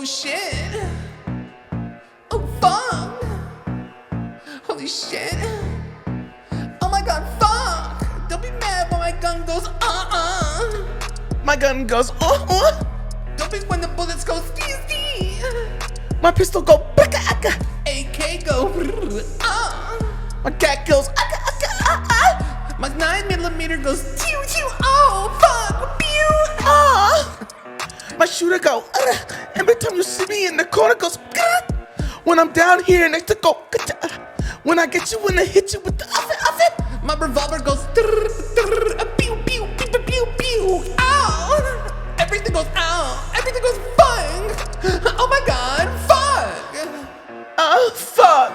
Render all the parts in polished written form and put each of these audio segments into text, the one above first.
shit. Oh, fuck. Holy shit. Oh my god, fuck. Don't be mad when my gun goes, My gun goes, Don't be when the bullets go, stee. My pistol go, baka, aka. AK go, My cat goes, aka, aka, My 9mm goes, tew, tew. Oh, fuck. Pew. My shooter go, every time you see me in the corner goes, when I'm down here next to go, when I get you, when I hit you with the oven. My revolver goes, pew, pew, pew, pew, pew, pew. Ow. Everything goes, ow. Everything goes, fuck. Oh my god, fuck. Fuck.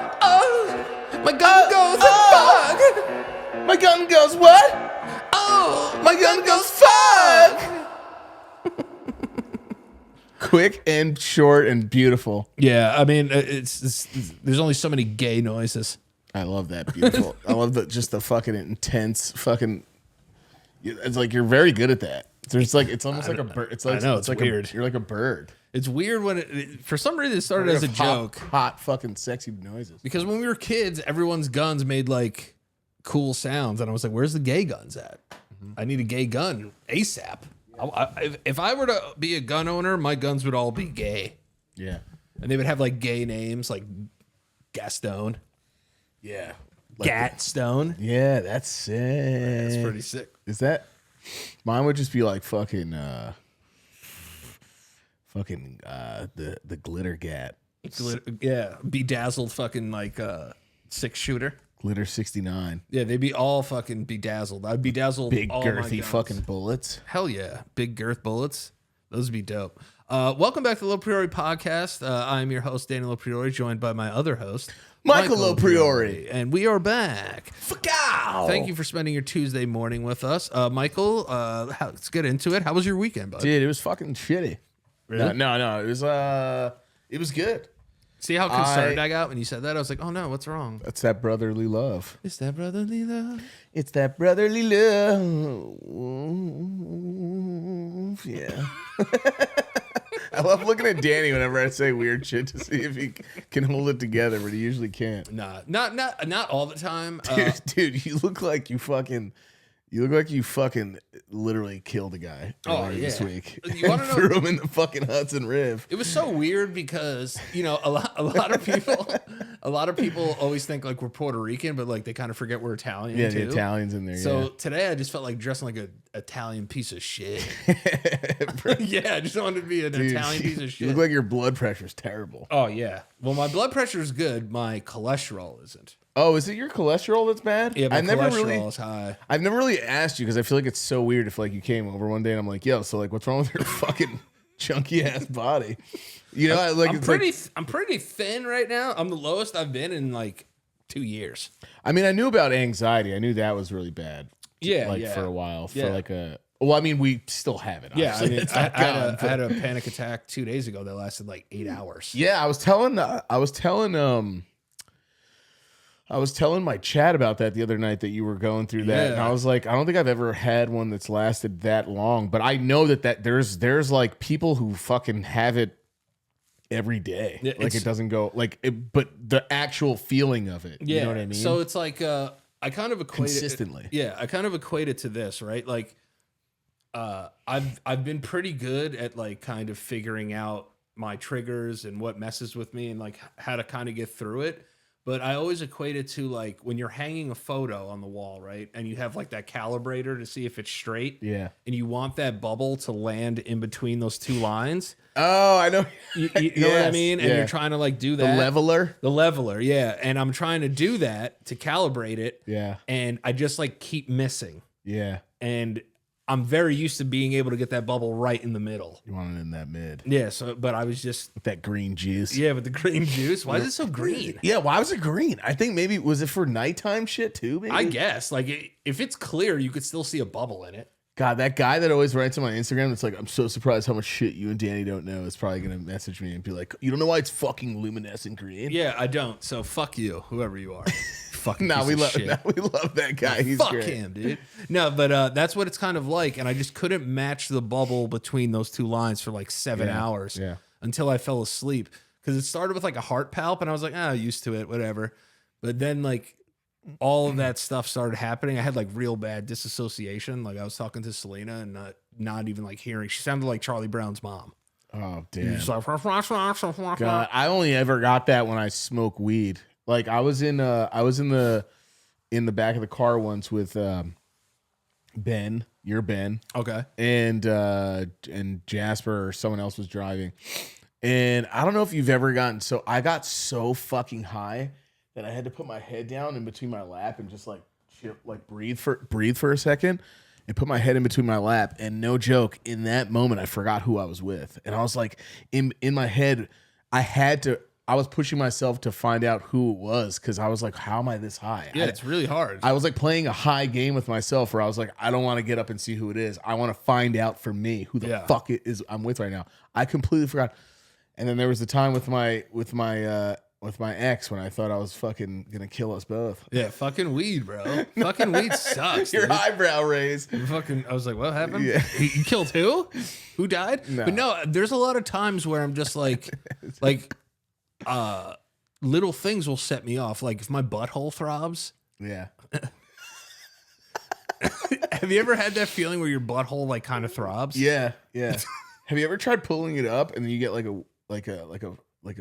My gun goes, fuck. My gun goes, what? Oh, My gun goes, fuck. Quick and short and beautiful. Yeah, I mean, it's there's only so many gay noises. I love that beautiful. I love just the fucking intense fucking. It's like you're very good at that. There's like it's almost like a bird. It's like I know, it's like weird. You're like a bird. It's weird when for some reason it started as a joke. Hot fucking sexy noises. Because when we were kids, everyone's guns made like cool sounds, and I was like, "Where's the gay guns at? I need a gay gun ASAP." If I were to be a gun owner, my guns would all be gay. Yeah. And they would have like gay names like Gaston. Yeah. Gatstone. Yeah, that's sick. That's pretty sick. Is that mine would just be like fucking the glitter gat. Yeah. Bedazzled fucking like 6-shooter. Glitter 69. Yeah, they'd be all fucking bedazzled. I'd bedazzle Big all my girthy guns. fucking bullets. Hell yeah. Big girth bullets. Those would be dope. Welcome back to the LoPriore podcast. I'm your host, Danny LoPriore, joined by my other host, Michael LoPriore. And we are back. Fuck. Thank you for spending your Tuesday morning with us. Michael, let's get into it. How was your weekend, bud? Dude, it was fucking shitty. Really? No. It was good. See how concerned I got when you said that? I was like, oh no, what's wrong? That's that brotherly love. It's that brotherly love. It's that brotherly love. Yeah. I love looking at Danny whenever I say weird shit to see if he can hold it together, but he usually can't. Nah, not all the time. Dude, you look like you fucking literally killed a guy earlier this week. You wanna know? Threw him in the fucking Hudson River. It was so weird because, you know, a lot of people always think like we're Puerto Rican, but like they kind of forget we're Italian Yeah, too. the Italians in there. So today I just felt like dressing like an Italian piece of shit. Yeah. Yeah, I just wanted to be an Italian piece of You shit. look like your blood pressure's terrible. Oh yeah. Well, my blood pressure is good. My cholesterol isn't. Oh, is it your cholesterol that's bad? Yeah, my cholesterol is high. I've never really asked you because I feel like it's so weird if like you came over one day and I'm like, yo, so like what's wrong with your fucking chunky ass body? You know, I'm pretty thin right now. I'm the lowest I've been in like 2 years. I mean, I knew about anxiety. I knew that was really bad. Yeah, like yeah. for a while. Yeah. For like a well, I mean, we still have it. Yeah, I obviously. mean, It's I not gone, had a panic attack 2 days ago that lasted like 8 hours. Yeah, I was telling my chat about that the other night that you were going through that, and I was like, I don't think I've ever had one that's lasted that long, but I know that there's like people who fucking have it every day. Yeah, like it doesn't go like it, but the actual feeling of it. Yeah. You know what I mean? So it's like I kind of equate consistently. I kind of equate it to this, right? Like I've been pretty good at like kind of figuring out my triggers and what messes with me and like how to kind of get through it. But I always equate it to like when you're hanging a photo on the wall, right? And you have like that calibrator to see if it's straight. Yeah. And you want that bubble to land in between those two lines. Oh, I know. You know what I mean? And you're trying to like do that. The leveler, yeah. And I'm trying to do that to calibrate it. Yeah. And I just like keep missing. Yeah. And I'm very used to being able to get that bubble right in the middle. You want it in that mid. Yeah, so but I was just With that green juice. yeah, with the green juice. Why is it so green? Yeah, why was it green? I think maybe was it for nighttime shit too? Maybe? I guess like if it's clear, you could still see a bubble in it. God, that guy that always writes on my Instagram that's like, I'm so surprised how much shit you and Danny don't know is probably gonna message me and be like, you don't know why it's fucking luminescent green? Yeah, I don't. So fuck you, whoever you are. Fucking Nah, piece we of love shit. we love that guy. He's Fuck great. him, dude. No, but that's what it's kind of like, and I just couldn't match the bubble between those two lines for like 7 hours. Yeah. until I fell asleep. Because it started with like a heart palp, and I was like, used to it, whatever. But then like all of that stuff started happening. I had like real bad disassociation. Like I was talking to Selena and not even like hearing. She sounded like Charlie Brown's mom. Oh damn! Just like, God, I only ever got that when I smoke weed. Like I was in the back of the car once with Ben, your Ben, okay, and Jasper or someone else was driving, and I don't know if you've ever gotten so I got so fucking high that I had to put my head down in between my lap and just like breathe for a second and put my head in between my lap. And no joke, in that moment, I forgot who I was with. And I was like, in my head, I was pushing myself to find out who it was because I was like, how am I this high? Yeah, it's really hard. I was like playing a high game with myself where I was like, I don't want to get up and see who it is. I want to find out for me who the fuck it is I'm with right now. I completely forgot. And then there was the time with my ex when I thought I was fucking gonna kill us both. Yeah, fucking weed, bro. Fucking weed sucks. Your dude. eyebrow raised. I was like, what happened? Yeah. You killed who? Who died? No. But no, there's a lot of times where I'm just like little things will set me off. Like if my butthole throbs. Yeah. Have you ever had that feeling where your butthole like kind of throbs? Yeah. Have you ever tried pulling it up and then you get like a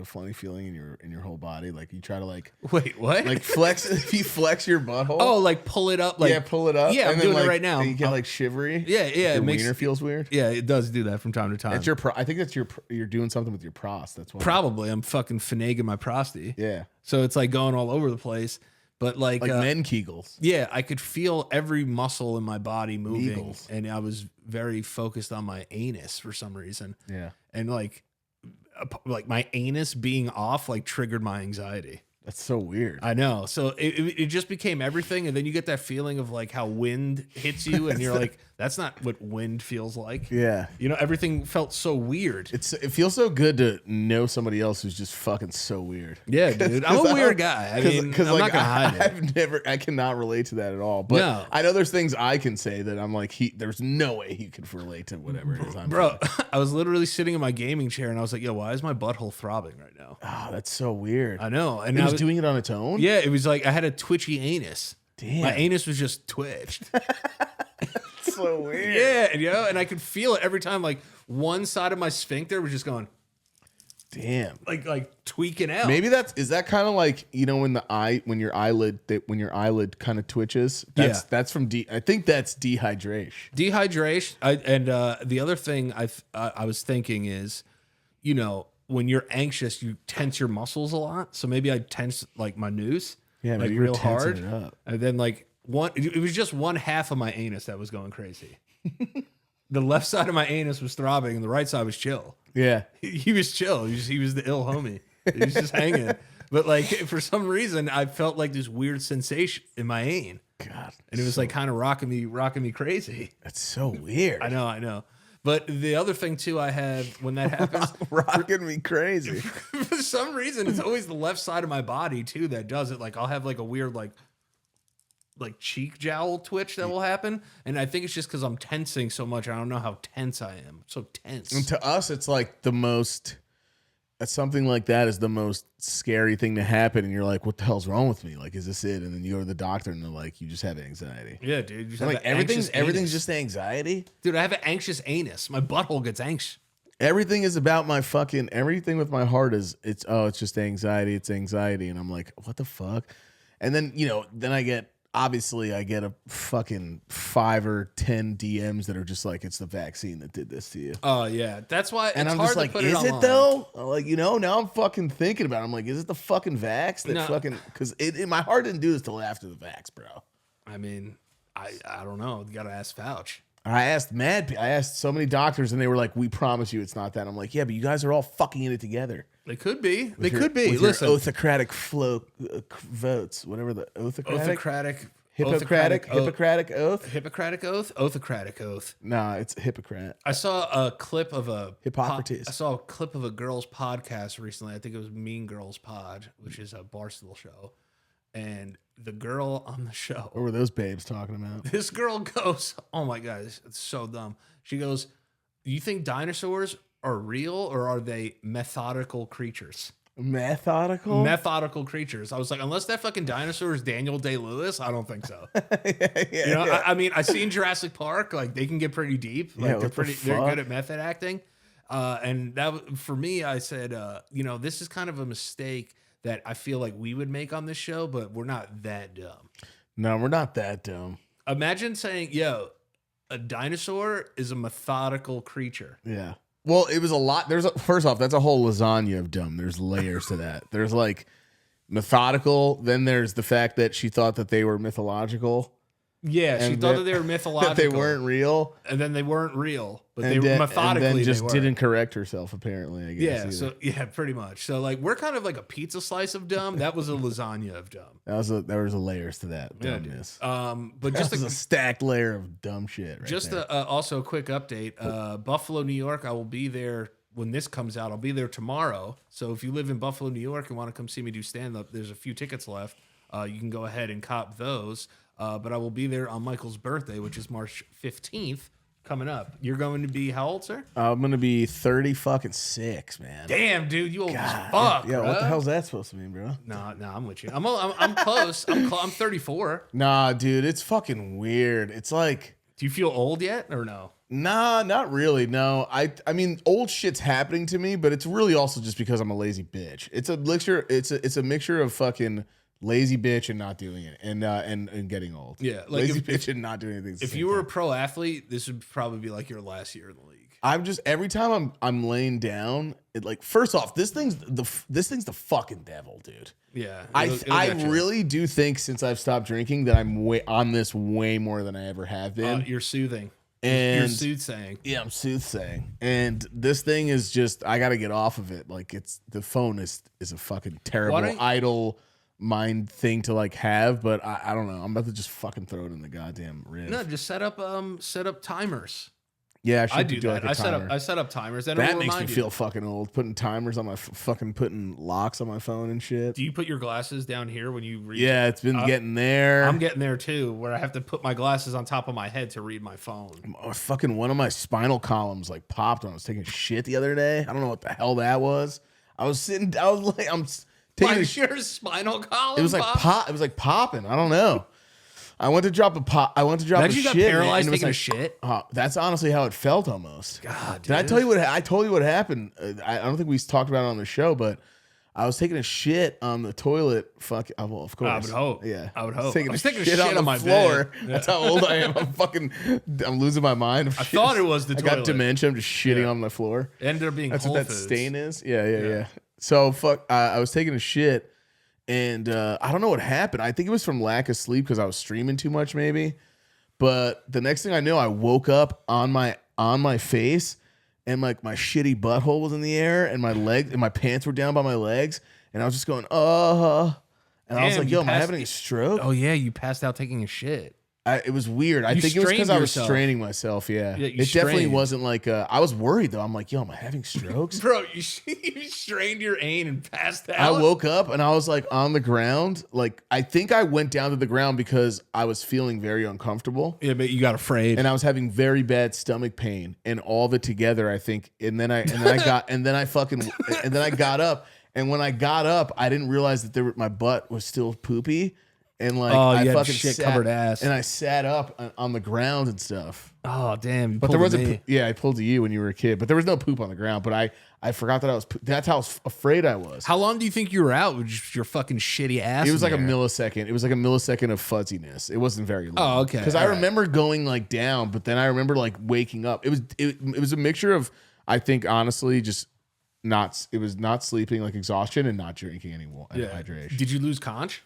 funny feeling in your whole body? Like you try to wait, what? like flex if you flex your butthole. Oh, like pull it up, like pull it up. Yeah, I'm doing it right now. And you get like shivery. Yeah. Your It wiener feels weird. Yeah, it does do that from time to time. That's I think that's you're doing something with your pros. That's why. Probably I'm fucking finagling my prostate. Yeah. So it's like going all over the place. But like men Kegels. Yeah, I could feel every muscle in my body moving, Eagles. and I was very focused on my anus for some reason. Yeah. And like my anus being off like triggered my anxiety. That's so weird. I know. So it just became everything, and then you get that feeling of like how wind hits you, and you're like, that's not what wind feels like. Yeah. You know, everything felt so weird. It feels so good to know somebody else who's just fucking so weird. Yeah, dude. I'm a weird guy. I mean, I'm not gonna hide it. I cannot relate to that at all. But No. I know there's things I can say that I'm like, there's no way he could relate to whatever it is I'm Bro, feeling. I was literally sitting in my gaming chair, and I was like, yo, why is my butthole throbbing right now? Oh, that's so weird. I know. And It was doing it on its own? Yeah, it was like I had a twitchy anus. Damn. My anus was just twitched. So weird. Yeah, and I could feel it every time. Like one side of my sphincter was just going, damn, like tweaking out. Maybe is that kind of like, you know, when your eyelid kind of twitches. That's from I think that's dehydration. Dehydration. And the other thing I was thinking is, you know, when you're anxious, you tense your muscles a lot. So maybe I tense like my noose, Yeah, like maybe you're real hard, tensing it up. and then like it was just one half of my anus that was going crazy. The left side of my anus was throbbing, and the right side was chill. Yeah. He was chill. He was the ill homie. He was just hanging. But like for some reason, I felt like this weird sensation in my ane. God, and it was like kind of rocking me crazy. That's so weird. I know. But the other thing too, I had when that happens, rocking me crazy. For some reason, it's always the left side of my body too that does it. Like I'll have like a weird like cheek jowl twitch that will happen, and I think it's just because I'm tensing so much. I don't know how tense I am. I'm so tense. And to us, it's like something like that is the most scary thing to happen, and you're like, what the hell's wrong with me? Like, is this it? And then you go to the doctor and they're like, you just have anxiety. Yeah, dude. You just like have everything's just anxiety. Dude, I have an anxious anus. My butthole gets anxious. Everything is about my fucking everything with my heart is it's just anxiety. It's anxiety, and I'm like, what the fuck? And then I get a fucking 5 or 10 DMs that are just like, it's the vaccine that did this to you. Oh yeah, that's why. And it's I'm hard just to like, put is it it though? Like, now I'm fucking thinking about it. I'm like, is it the fucking vax that fucking? Because my heart didn't do this till after the vax, bro. I mean, I don't know. You gotta ask Fauci. I asked so many doctors, and they were like, we promise you it's not that. I'm like, yeah, but you guys are all fucking in it together. They could be. With Listen, your autocratic votes, whatever the Hippocratic oath. Nah, it's Hippocrat. I saw a clip of Hippocrates. I saw a clip of a girl's podcast recently. I think it was Mean Girls Pod, which is a Barstool show. And the girl on the show. What were those babes talking about? This girl goes, oh my God, it's so dumb. She goes, you think dinosaurs are real or are they methodical creatures? Methodical Creatures. I was like, unless that fucking dinosaur is Daniel Day-Lewis, I don't think so. yeah. I mean, I seen Jurassic Park. Like, they can get pretty deep. Like, they're good at method acting. And that for me, I said, this is kind of a mistake that I feel like we would make on this show, but we're not that dumb. No, we're not that dumb. Imagine saying, yo, a dinosaur is a methodical creature. Yeah. Well, it was a lot. First off, that's a whole lasagna of dumb. There's layers to that. There's like methodical. Then there's the fact that she thought that they were mythological. Yeah, she thought that they were mythological. That they weren't real. And then they weren't real. But they were methodically. And then just didn't correct herself, apparently, I guess. Yeah, pretty much. So like we're kind of like a pizza slice of dumb. That was a lasagna of dumb. There was a layers to that dumbness. But just a stacked layer of dumb shit. Right just also a quick update. Buffalo, New York. I will be there when this comes out. I'll be there tomorrow. So if you live in Buffalo, New York, and want to come see me do stand up, there's a few tickets left. You can go ahead and cop those. But I will be there on Michael's birthday, which is March 15th, coming up. You're going to be how old, sir? I'm going to be 36, man. Damn, dude, you old as fuck. Yeah, bro. What the hell's that supposed to mean, bro? Nah, I'm with you. I'm close. I'm 34. Nah, dude, it's fucking weird. It's like, do you feel old yet or no? Nah, not really. No, I mean, old shit's happening to me, but it's really also just because I'm a lazy bitch. It's a mixture. It's a mixture of fucking lazy bitch and not doing it, and getting old. Yeah, like lazy bitch and not doing anything. If you were a pro athlete, this would probably be like your last year in the league. I'm just every time I'm laying down, it like first off, this thing's the fucking devil, dude. Yeah, I really do think since I've stopped drinking that I'm on this way more than I ever have been. You're soothing. And you're soothsaying. Yeah, I'm soothsaying. And this thing is just I got to get off of it. Like the phone is a fucking terrible idle mind thing to like have, but I don't know. I'm about to just fucking throw it in the goddamn rib. No, just set up timers. Yeah, I do that. Like I set up timers. And that makes me feel fucking old. Putting timers on my putting locks on my phone and shit. Do you put your glasses down here when you read? Yeah, it's been getting there. I'm getting there too, where I have to put my glasses on top of my head to read my phone. Fucking one of my spinal columns like popped when I was taking shit the other day. I don't know what the hell that was. I'm taking your spinal column. It was like pop. It was like popping. I don't know. I went to drop a pop. I went to drop a shit. You got paralyzed taking a shit. That's honestly how it felt almost. God, did I tell you what? I told you what happened. I don't think we talked about it on the show, but I was taking a shit on the toilet. Well, of course. I would hope. Yeah, I would hope. I was taking a shit on my floor. Yeah. That's how old I am. I'm losing my mind. I thought it was the toilet. I got dementia. I'm just shitting on my floor. It ended up being that's Whole what that Foods. stain is. Yeah. So I was taking a shit. And I don't know what happened. I think it was from lack of sleep because I was streaming too much, maybe. But the next thing I knew, I woke up on my face, and like my shitty butthole was in the air, and my legs and my pants were down by my legs, and I was just going, and I was like, yo, am I having a stroke? Oh yeah, you passed out taking a shit. It was weird. I think it was because I was straining myself. Yeah, it definitely wasn't like I was worried though. I'm like, yo, am I having strokes? Bro, you strained your ain and passed out. I woke up and I was like on the ground. Like I think I went down to the ground because I was feeling very uncomfortable. Yeah, but you got afraid, and I was having very bad stomach pain, and all of it together. I think, and then I got up, and when I got up, I didn't realize that my butt was still poopy. And like I fucking shit covered ass, and I sat up on the ground and stuff. Oh damn! But there was I pulled to you when you were a kid, but there was no poop on the ground. But I forgot that that's how afraid I was. How long do you think you were out with just your fucking shitty ass? It was like a millisecond. It was like a millisecond of fuzziness. It wasn't very long. Oh okay. Because I remember going like down, but then I remember like waking up. It was a mixture of I think honestly just not sleeping, like exhaustion, and not drinking any hydration. Did you lose conch?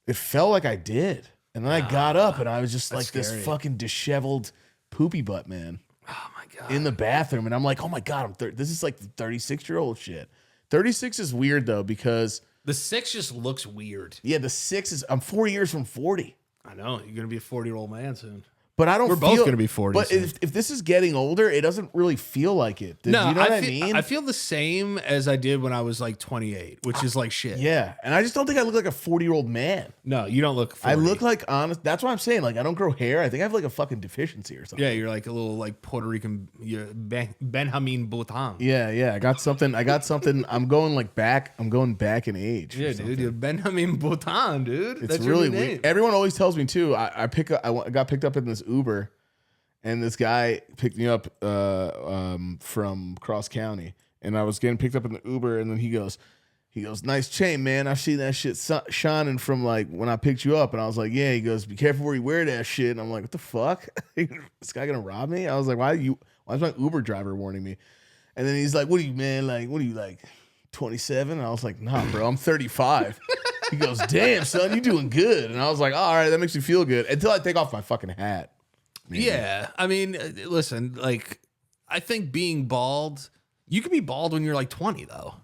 It felt like I did. And then I got up and I was just like scary. This fucking disheveled poopy butt man. Oh my God. In the bathroom. And I'm like, oh my God, this is like 36-year-old shit. 36 is weird though, because the 6 just looks weird. Yeah, the 6 is, I'm 4 years from 40. I know. You're going to be a 40-year-old man soon. But I don't. We're both gonna be 40. But if this is getting older, it doesn't really feel like it. Do No, you know what I mean? I feel the same as I did when I was like 28, which is like shit. Yeah, and I just don't think I look like a 40-year-old man. No, you don't look 40. I look like honest. That's what I'm saying. Like I don't grow hair. I think I have like a fucking deficiency or something. Yeah, you're like a little like Puerto Rican Benjamin Button. Yeah. I got something. I'm going like back. I'm going back in age. Yeah, dude. You're Benjamin Button, dude. It's really weird. Everyone always tells me too. I got picked up in this Uber, and this guy picked me up from Cross County, and I was getting picked up in the Uber, and then he goes, nice chain, man. I see that shit shining from like when I picked you up, and I was like, yeah. He goes, be careful where you wear that shit. And I'm like, what the fuck? This guy gonna rob me? I was like, why is my Uber driver warning me? And then he's like, what are you, man? Like, what are you like, 27? And I was like, nah, bro, I'm 35. He goes, damn, son, you doing good. And I was like, all right, that makes me feel good. Until I take off my fucking hat. Maybe. Yeah, I mean, listen, like, I think being bald, you can be bald when you're like 20, though.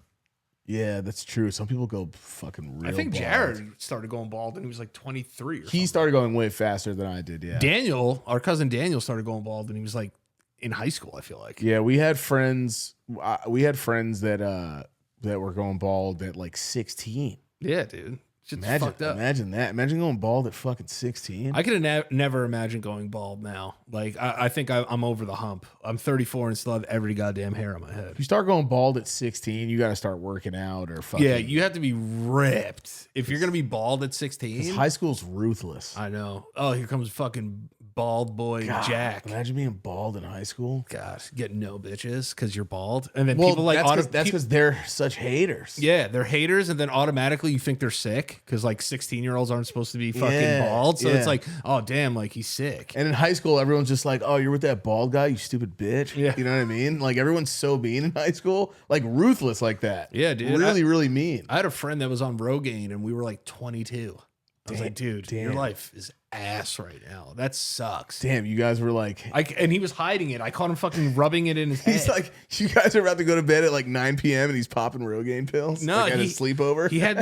Yeah, that's true. Some people go fucking real I think bald. Jared started going bald when he was like 23 or something. He started going way faster than I did, yeah. Daniel, our cousin Daniel, started going bald when he was like in high school, I feel like. Yeah, we had friends that were going bald at like 16. Yeah, dude. Shit's fucked up. Imagine that. Imagine going bald at fucking 16. I could never imagine going bald now. Like, I think I'm over the hump. I'm 34 and still have every goddamn hair on my head. If you start going bald at 16, you got to start working out or fucking. Yeah, you have to be ripped. If you're going to be bald at 16. High school's ruthless. I know. Oh, here comes fucking bald boy God, Jack. Imagine being bald in high school. Gosh, getting no bitches because you're bald. And then Well, people like that's because they're such haters. Yeah, they're haters, and then automatically you think they're sick because like 16-year-olds aren't supposed to be fucking bald. So it's like, oh damn, like he's sick. And in high school, everyone's just like, oh, you're with that bald guy, you stupid bitch. Yeah. You know what I mean? Like everyone's so mean in high school, like ruthless like that. Yeah, dude. Really mean. I had a friend that was on Rogaine, and we were like 22. I was like, dude, your life is ass right now. That sucks. Damn, you guys were like... And he was hiding it. I caught him fucking rubbing it in his head. He's like, you guys are about to go to bed at like 9 p.m. and he's popping Rogaine pills? No, like at a sleepover? He had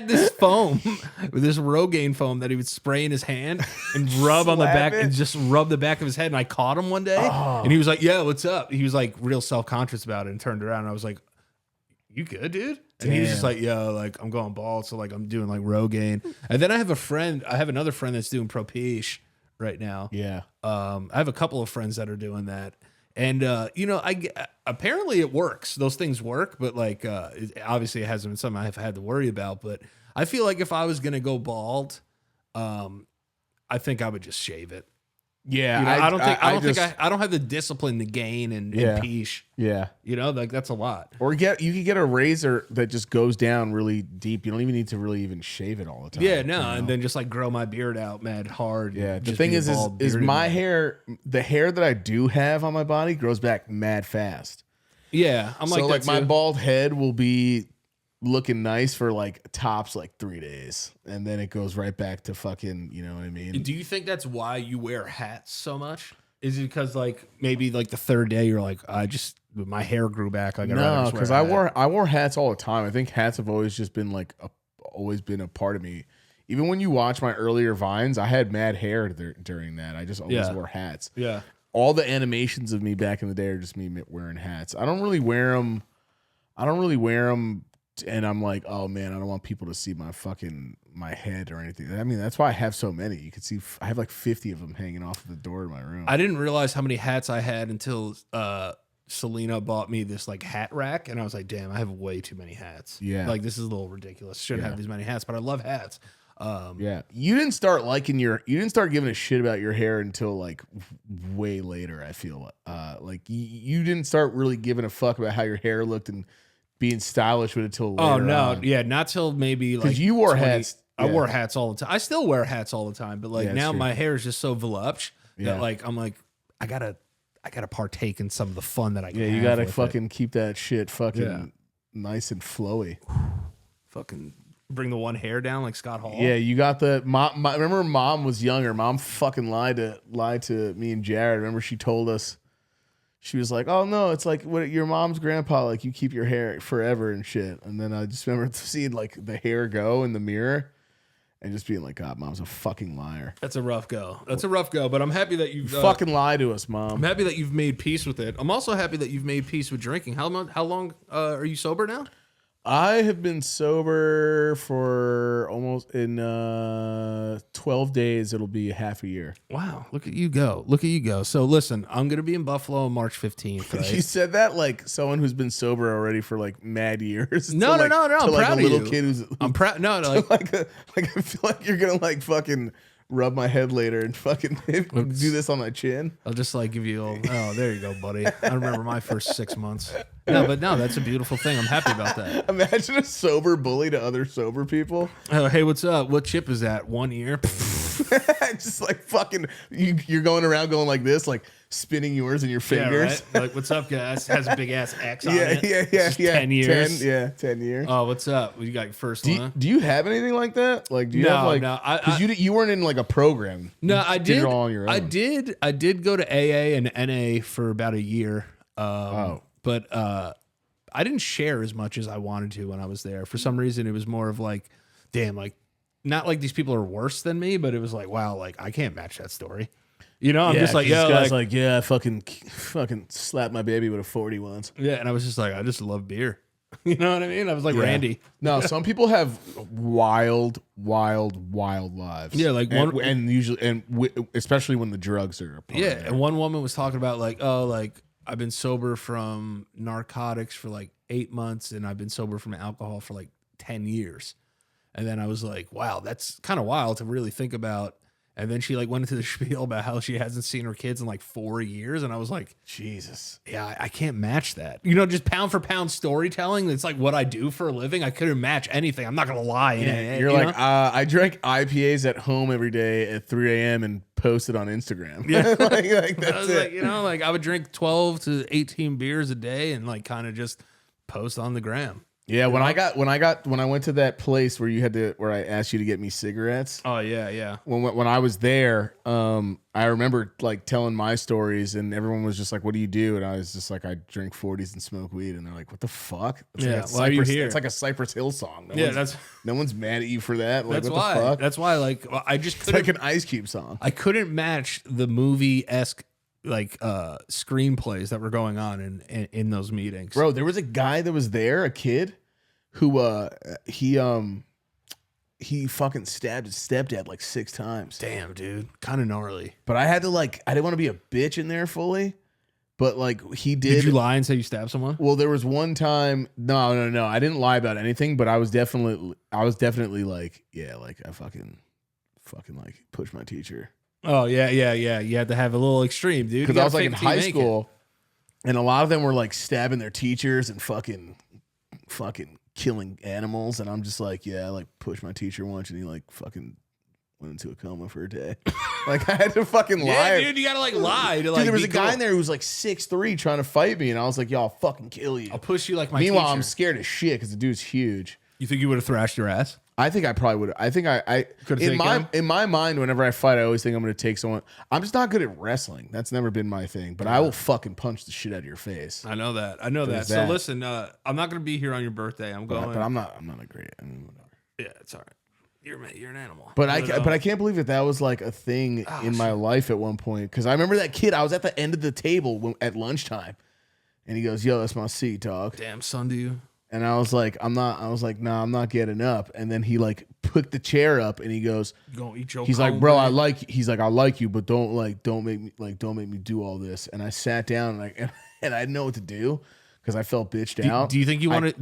this foam, with this Rogaine foam that he would spray in his hand and rub on the back and just rub the back of his head. And I caught him one day and he was like, yeah, what's up? He was like real self-conscious about it and turned around and I was like, you good, dude? And he was just like, yo, like I'm going bald, so like I'm doing like Rogaine. And then I have another friend that's doing Propecia right now. Yeah. I have a couple of friends that are doing that. And apparently it works. Those things work, but like obviously it hasn't been something I've had to worry about. But I feel like if I was gonna go bald, I think I would just shave it. Yeah, you know, I don't have the discipline to gain and peach. Yeah, you know, like that's a lot. Or you could get a razor that just goes down really deep. You don't even need to really even shave it all the time. Yeah, no, and then just like grow my beard out mad hard. Yeah, the thing is my hair, the hair that I do have on my body grows back mad fast. Yeah, I'm like, so like my bald head will be looking nice for like tops like 3 days, and then it goes right back to fucking, you know what I mean? Do you think that's why you wear hats so much? Is it because like maybe like the third day you're like, my hair grew back? Like, no, because I wore hats all the time. I think hats have always just been like always been a part of me. Even when you watch my earlier Vines, I had mad hair during that. I just always wore hats. Yeah, all the animations of me back in the day are just me wearing hats. I don't really wear them. And I'm like, oh man, I don't want people to see my head or anything. I mean, that's why I have so many. You can see I have like 50 of them hanging off the door of my room. I didn't realize how many hats I had until Selena bought me this like hat rack, and I was like, damn, I have way too many hats. Yeah, like this is a little ridiculous. Shouldn't have these many hats, but I love hats. Yeah, you didn't start giving a shit about your hair until like way later. I feel like you didn't start really giving a fuck about how your hair looked and being stylish with it till later. Oh no, yeah, not till maybe like you wore hats. I wore hats all the time. I still wear hats all the time, but like now my hair is just so voluptuous that like I'm like I gotta partake in some of the fun that I can. Yeah, you gotta fucking keep that shit fucking nice and flowy. Fucking bring the one hair down like Scott Hall. Yeah, you got the mom. Remember, Mom was younger. Mom fucking lied to me and Jared. Remember, she told us. She was like, oh, no, it's like what your mom's grandpa, like you keep your hair forever and shit. And then I just remember seeing like the hair go in the mirror. and just being like, God, mom's a fucking liar. That's a rough go. That's a rough go. But I'm happy that you've Fucking lie to us, Mom. I'm happy that you've made peace with it. I'm also happy that you've made peace with drinking. How long are you sober now? I have been sober for almost 12 days. It'll be half a year. Wow, look at you go. Look at you go. So listen, I'm going to be in Buffalo on March 15th, right? You said that like someone who's been sober already for like mad years. No. I'm I'm proud a little of you. kid who's I'm proud. No, like I feel like you're going to like fucking rub my head later and fucking do this on my chin. I'll just like give you oh, there you go, buddy. I remember my first 6 months. No, that's a beautiful thing. I'm happy about that. Imagine a sober bully to other sober people. Oh, hey, what's up? What chip is that? 1 year? Just like fucking, you're going around going like this, like spinning yours in your fingers. Yeah, right? Like, what's up, guys? Has a big ass X on Yeah, it. yeah. It's just 10 years. 10 years. Oh, what's up? You got your first one? Do you have anything like that? Like, do you have like? No. Because you weren't in like a program. No, I did. It all on your own. I did go to AA and NA for about a year. But I didn't share as much as I wanted to when I was there. For some reason, it was more of like, damn, like not like these people are worse than me, but it was like, wow, like I can't match that story. You know, I'm just like, yeah, like, yeah, I fucking slapped my baby with a 40 once. Yeah, and I was just like, I just love beer. You know what I mean? I was like Randy. No, some people have wild lives. Yeah, like especially when the drugs are a part of it. And one woman was talking about like, oh, like I've been sober from narcotics for like 8 months, and I've been sober from alcohol for like 10 years. And then I was like, wow, that's kind of wild to really think about. And then she like went into the spiel about how she hasn't seen her kids in like 4 years. And I was like, Jesus. Yeah, I can't match that. You know, just pound for pound storytelling. It's like what I do for a living. I couldn't match anything. I'm not going to lie. Yeah, you're like, I drank IPAs at home every day at 3 a.m. and posted on Instagram. Yeah. like that's I was it. like, you know, like I would drink 12 to 18 beers a day and like kind of just post on the gram. Yeah, when I went to that place where I asked you to get me cigarettes. Oh yeah. When I was there, I remember like telling my stories, and everyone was just like, "What do you do?" And I was just like, "I drink 40s and smoke weed." And they're like, "What the fuck?" It's why are you here? It's like a Cypress Hill song. No one's mad at you for that. Like, that's what why. the fuck? That's why. Like I just it's like an Ice Cube song. I couldn't match the movie-esque like screenplays that were going on in those meetings. Bro, there was a guy that was there, a kid, who he fucking stabbed his stepdad like 6 times. Damn, dude. Kind of gnarly. But I had to like, I didn't want to be a bitch in there fully. But like he did. Did you lie and say you stabbed someone? Well, there was one time. No. I didn't lie about anything, but I was definitely like, yeah, like I fucking like pushed my teacher. Oh yeah. You had to have a little extreme, dude. Because I was like in high school, and a lot of them were like stabbing their teachers and fucking killing animals, and I'm just like, yeah, I like pushed my teacher once, and he like fucking went into a coma for a day. Like I had to fucking lie. Yeah, dude, you gotta like lie to like. Dude, there was a cool. guy in there who was like 6'3" trying to fight me, and I was like, yo, I'll fucking kill you. I'll push you like my Meanwhile, teacher. I'm scared as shit because the dude's huge. You think you would have thrashed your ass? I think I probably would. I think I in my mind, whenever I fight, I always think I'm going to take someone. I'm just not good at wrestling. That's never been my thing. But I will fucking punch the shit out of your face. I know that. So listen, I'm not going to be here on your birthday. I'm going. But I'm not a great. I mean, whatever. Yeah, it's all right. You're an animal. But I can't believe that was like a thing in my life at one point. Because I remember that kid. I was at the end of the table at lunchtime, and he goes, "Yo, that's my seat, dog." Damn, son, do you? And I was like, nah, I'm not getting up. And then he like put the chair up and he goes, "You gonna eat your he's like, bro, I like you, but don't make me do all this. And I sat down and I didn't know what to do because I felt bitched out. Do you think you wanted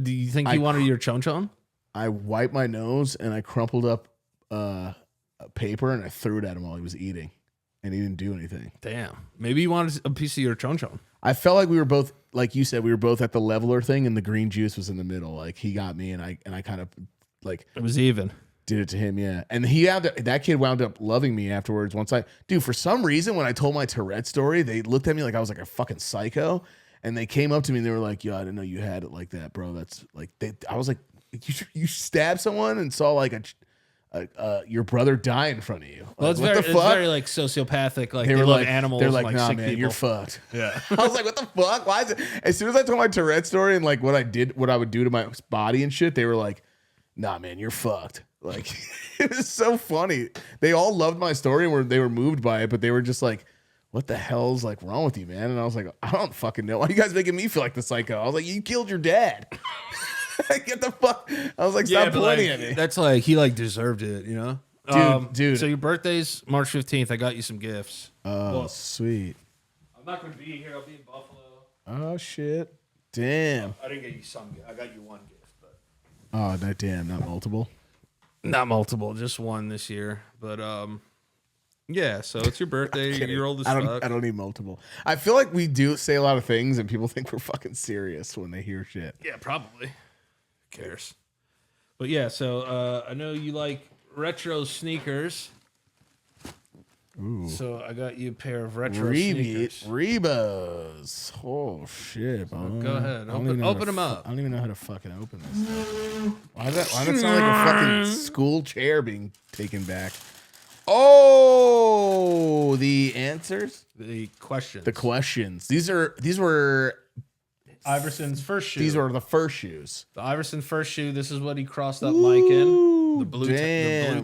your chon chon? I wiped my nose and I crumpled up a paper and I threw it at him while he was eating. And he didn't do anything. Damn. Maybe you wanted a piece of your chon chon. I felt like we were both, like you said, we were both at the leveler thing, and the green juice was in the middle. Like he got me, and I kind of like it was even. Did it to him, yeah. And that kid wound up loving me afterwards. For some reason, when I told my Tourette story, they looked at me like I was like a fucking psycho, and they came up to me and they were like, "Yo, I didn't know you had it like that, bro." That's like I was like, "You stabbed someone and saw like your brother die in front of you." Well, like, it's very like sociopathic. Like they love like animals. They're like, nah, man, people. you're fucked. Yeah. I was like, what the fuck? Why is it? As soon as I told my Tourette story and like what I would do to my body and shit, they were like, nah, man, you're fucked. Like, it was so funny. They all loved my story and they were moved by it, but they were just like, what the hell's like wrong with you, man? And I was like, I don't fucking know. Why are you guys making me feel like the psycho? I was like, you killed your dad. Get the fuck. I was like, stop pointing at me. That's like, he like deserved it, you know? Dude. So your birthday's March 15th. I got you some gifts. Oh, sweet. I'm not going to be here. I'll be in Buffalo. Oh, shit. Damn. I didn't get you some gift. I got you one gift. But Oh, that damn, not multiple. not multiple, just one this year. But yeah, so it's your birthday. You're old as fuck. I don't need multiple. I feel like we do say a lot of things and people think we're fucking serious when they hear shit. Yeah, probably. Who cares? But yeah, so I know you like retro sneakers. Ooh. So I got you a pair of retro sneakers. Rebas. Oh shit. Go ahead. Open them up. I don't even know how to fucking open this. Why does that sound like a fucking school chair being taken back? Oh, the answers? The questions. The questions. These were Iverson's first shoe. These were the first shoes. The Iverson first shoe. This is what he crossed up Mike in. The blue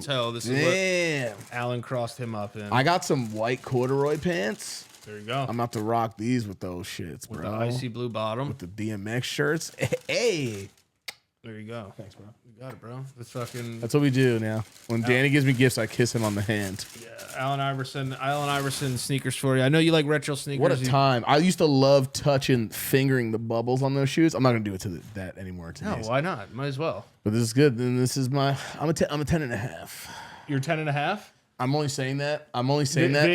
toe. This is what Alan crossed him up in. I got some white corduroy pants. There you go. I'm about to rock these with those shits, bro. With the icy blue bottom. With the DMX shirts. Hey. There you go. Thanks, bro. You got it, bro. That's what we do now. When Danny gives me gifts, I kiss him on the hand. Yeah, Allen Iverson sneakers for you. I know you like retro sneakers. What a time! I used to love fingering the bubbles on those shoes. I'm not gonna do it to that anymore. No, why not? Might as well. But this is good. Then this is I'm a 10.5. You're 10.5. I'm only saying that.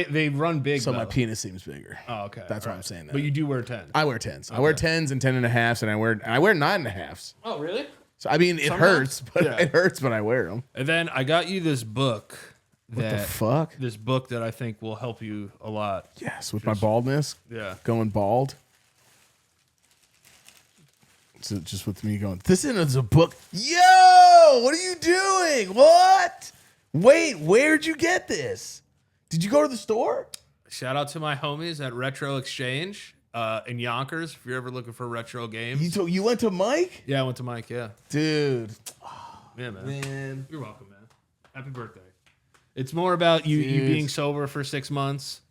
They run big, so though. my penis seems bigger. Oh, okay. That's why I'm saying that. But you do wear 10. I wear 10s. Okay. I wear 10s and 10.5s, and I wear 9.5s. Oh, really? So I mean, it hurts, but I wear them. And then I got you this book. What the fuck? This book that I think will help you a lot. Yes, with my baldness. Yeah. Going bald. So just with me going, this is a book. Yo, what are you doing? What? Wait, where'd you get this? Did you go to the store? Shout out to my homies at Retro Exchange in Yonkers. If you're ever looking for retro games. You went to Mike? Yeah, I went to Mike, yeah. Dude. Yeah, man. You're welcome, man. Happy birthday. It's more about you being sober for 6 months.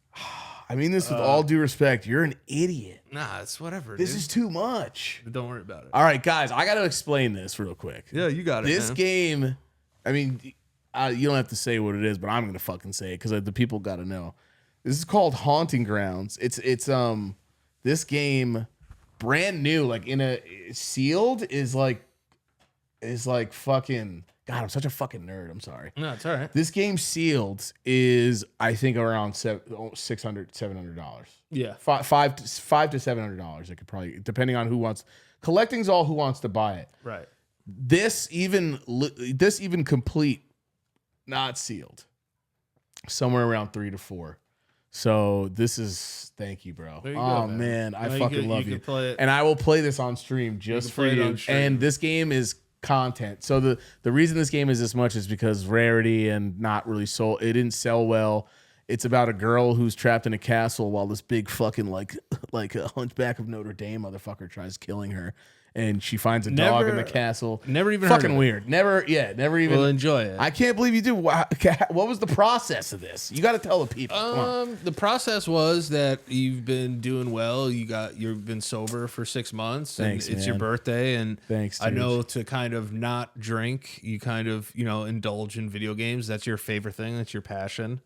I mean this with all due respect. You're an idiot. Nah, it's whatever. This is too much. But don't worry about it. All right, guys, I got to explain this real quick. Yeah, you got it. This game, I mean, you don't have to say what it is, but I'm gonna fucking say it because the people got to know. This is called Haunting Grounds. It's this game, brand new, like in a sealed, is like fucking. God, I'm such a fucking nerd. I'm sorry. No, it's all right. This game sealed is, I think, around $700. Yeah, five to $700. I could probably, depending on who wants. Collecting's all who wants to buy it. Right. This even complete, not sealed, somewhere around 3 to 4. So this is, thank you, bro. You oh go, man, I fucking love you. Play it. And I will play this on stream just for you. And this game is content. So the reason this game is this much is because rarity and not really sold. It didn't sell well. It's about a girl who's trapped in a castle while this big fucking like a Hunchback of Notre Dame motherfucker tries killing her. And she finds a dog in the castle. Never even fucking heard of weird. Never even. We'll enjoy it. I can't believe you do. What was the process of this? You got to tell the people. The process was that you've been doing well. You've been sober for 6 months. Thanks, and it's man. your birthday, and thanks. Dude. I know to kind of not drink, you kind of indulge in video games. That's your favorite thing. That's your passion.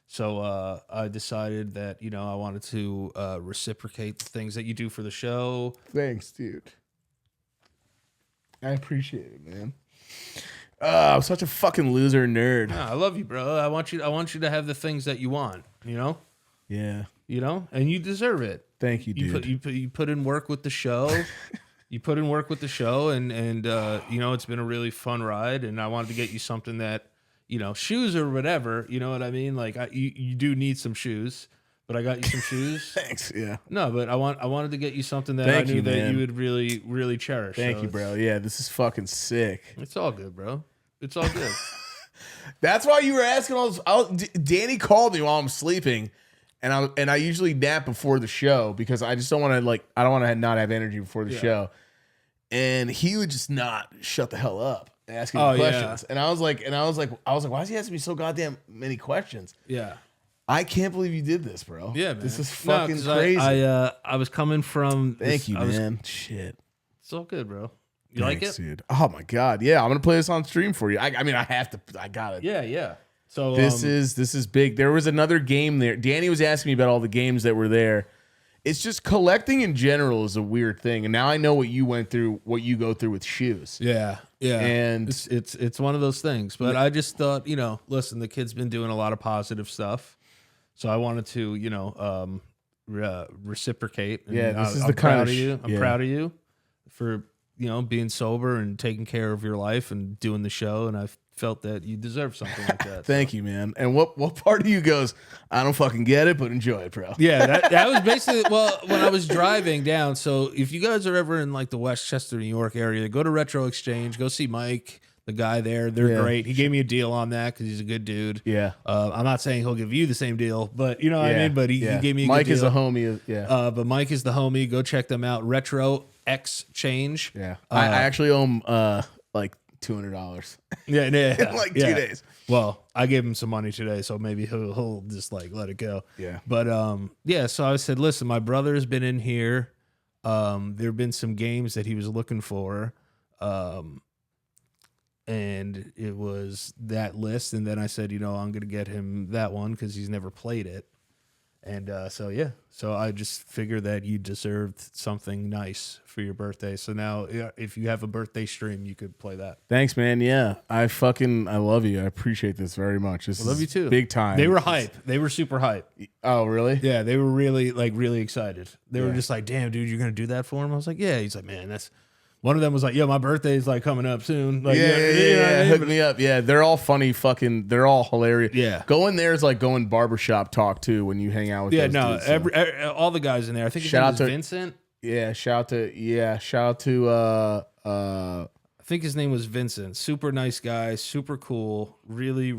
So I decided that I wanted to reciprocate the things that you do for the show. Thanks, dude. I appreciate it, man. I'm such a fucking loser nerd. Nah, I love you, bro. I want you to have the things that you want. Yeah. And you deserve it. Thank you, dude. You put in work with the show. You put in work with the show, and it's been a really fun ride. And I wanted to get you something that shoes or whatever. You know what I mean? Like you do need some shoes. But I got you some shoes. Thanks. Yeah. No, but I wanted to get you something that I knew that you would really, really cherish. Thank you, bro. Yeah, this is fucking sick. It's all good, bro. It's all good. That's why you were asking all this. Danny called me while I'm sleeping, and I usually nap before the show because I just don't want to I don't want to not have energy before the show. And he would just not shut the hell up. asking me questions. And I was like, why is he asking me so goddamn many questions? Yeah. I can't believe you did this, bro. Yeah, man. This is fucking crazy. I was coming from. Thank you, man. Shit. It's all good, bro. You like it, dude? Oh my god, yeah. I'm gonna play this on stream for you. I mean, I have to. I got it. Yeah. So this is big. There was another game there. Danny was asking me about all the games that were there. It's just collecting in general is a weird thing, and now I know what you went through, what you go through with shoes. Yeah, and it's one of those things. But I just thought, listen, the kid's been doing a lot of positive stuff, so I wanted to, reciprocate. And this is I'm the kind proud of you. I'm proud of you for being sober and taking care of your life and doing the show, and I felt that you deserve something like that. Thank you, man. And what part of you goes, I don't fucking get it, but enjoy it, bro? Yeah, that was basically, well, when I was driving down. So if you guys are ever in like the Westchester, New York area, go to Retro Exchange, go see Mike, the guy there. They're great. He gave me a deal on that because he's a good dude. Yeah. I'm not saying he'll give you the same deal, but you know what I mean? But he gave me a Mike good deal. is a homie. Yeah. But Mike is the homie. Go check them out. Retro Exchange. Yeah. I actually owe him like $200. Yeah. In like 2 days. Well, I gave him some money today, so maybe he'll just like let it go. Yeah. But so I said, listen, my brother's been in here. There have been some games that he was looking for. And it was that list. And then I said, I'm going to get him that one because he's never played it. And so I just figured that you deserved something nice for your birthday. So now if you have a birthday stream, you could play that. Thanks, man. Yeah, I love you. I appreciate this very much. I love you too. Big time. They were hype. They were super hype. Oh, really? Yeah, they were really excited. They were just like, damn, dude, you're going to do that for him? I was like, yeah. He's like, man, that's... One of them was like, "Yo, my birthday's like coming up soon." Like, yeah. Hook me up. Yeah, they're all funny. They're all hilarious. Yeah, going there is like going barbershop talk too when you hang out with. Yeah, those dudes, so. All the guys in there. I think his name was Vincent. Yeah, shout out to. I think his name was Vincent. Super nice guy. Super cool. Really.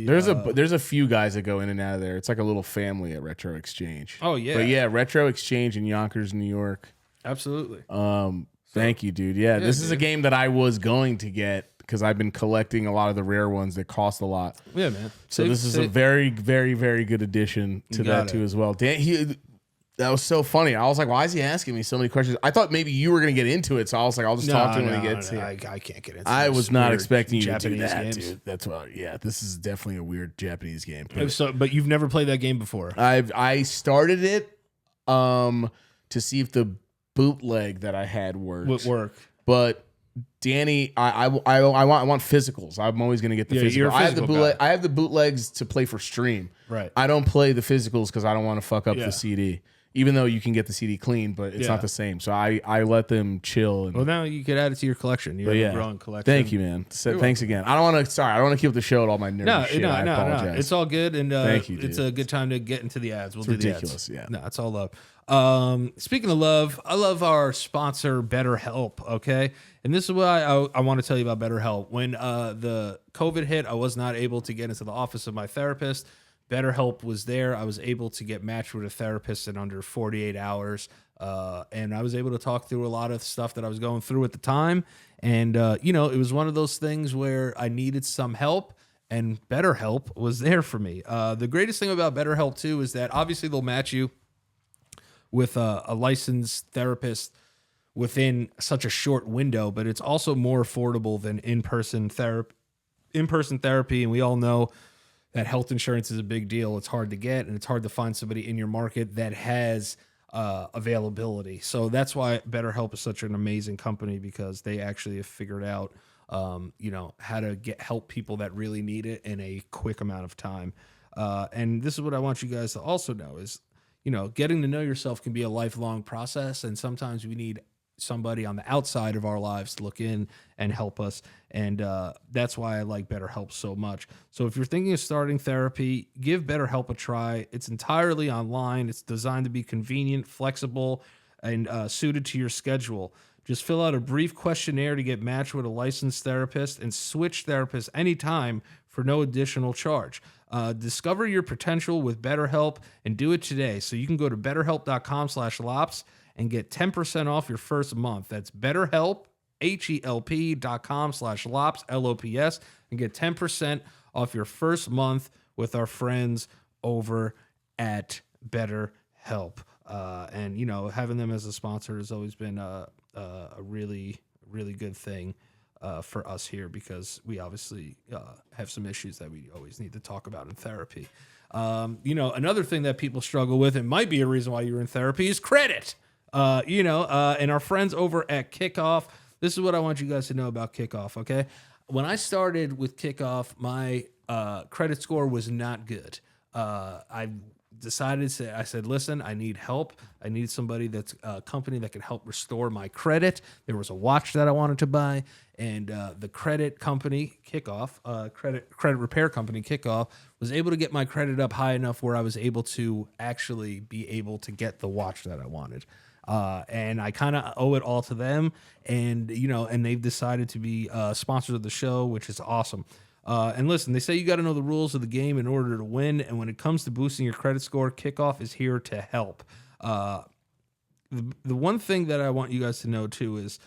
There's a few guys that go in and out of there. It's like a little family at Retro Exchange. Oh yeah. But yeah, Retro Exchange in Yonkers, New York. Absolutely. Thank you, dude. Yeah, this is a game that I was going to get because I've been collecting a lot of the rare ones that cost a lot. Yeah, man. So this is a very, very, very good addition to that too as well. Dan, that was so funny. I was like, why is he asking me so many questions? I thought maybe you were going to get into it, so I was like, I'll just talk to him when he gets here. I can't get into it. I was not expecting you Japanese to do that, games. dude. That's why. Yeah, this is definitely a weird Japanese game. But you've never played that game before. I started it to see if the bootleg that I had worked. Would work. But Danny, I want physicals. I'm always going to get the physical. You're a physical guy. I have the bootlegs to play for stream. Right. I don't play the physicals because I don't want to fuck up the CD. Even though you can get the CD clean, but it's not the same. So I let them chill. Well, now you could add it to your collection. You have a growing collection. Thank you, man. Thanks again. I don't want to keep the show at all my nerdy shit. I apologize. No. It's all good, and thank you, dude. It's a good time to get into the ads. We'll do ridiculous, the ads. yeah. No, it's all love. Speaking of love, I love our sponsor, BetterHelp. Okay, and this is why I want to tell you about BetterHelp. When the COVID hit, I was not able to get into the office of my therapist. BetterHelp was there. I was able to get matched with a therapist in under 48 hours. And I was able to talk through a lot of stuff that I was going through at the time. And, it was one of those things where I needed some help, and BetterHelp was there for me. The greatest thing about BetterHelp, too, is that obviously they'll match you with a licensed therapist within such a short window, but it's also more affordable than in-person therapy. And we all know that health insurance is a big deal. It's hard to get, and it's hard to find somebody in your market that has availability. So that's why BetterHelp is such an amazing company, because they actually have figured out, how to help people that really need it in a quick amount of time. And this is what I want you guys to also know is, getting to know yourself can be a lifelong process, and sometimes we need somebody on the outside of our lives to look in and help us. And that's why I like BetterHelp so much. So if you're thinking of starting therapy, give BetterHelp a try. It's entirely online. It's designed to be convenient, flexible, and suited to your schedule. Just fill out a brief questionnaire to get matched with a licensed therapist, and switch therapists anytime for no additional charge. Discover your potential with BetterHelp and do it today. So you can go to betterhelp.com/lops and get 10% off your first month. That's BetterHelp, HELP.com/LOPS, LOPS, and get 10% off your first month with our friends over at BetterHelp. And, you know, having them as a sponsor has always been a really, really good thing for us here, because we obviously have some issues that we always need to talk about in therapy. You know, another thing that people struggle with, and might be a reason why you're in therapy, is credit. And our friends over at KIKOFF, this is what I want you guys to know about KIKOFF, okay? When I started with KIKOFF, my credit score was not good. I decided to, I said, listen, I need help. I need somebody that's a company that can help restore my credit. There was a watch that I wanted to buy, and the credit company, KIKOFF, credit repair company, KIKOFF, was able to get my credit up high enough where I was able to actually be able to get the watch that I wanted. And I kind of owe it all to them, and, you know, and they've decided to be sponsors of the show, which is awesome. And listen, they say you got to know the rules of the game in order to win. And when it comes to boosting your credit score, KIKOFF is here to help. The one thing that I want you guys to know too is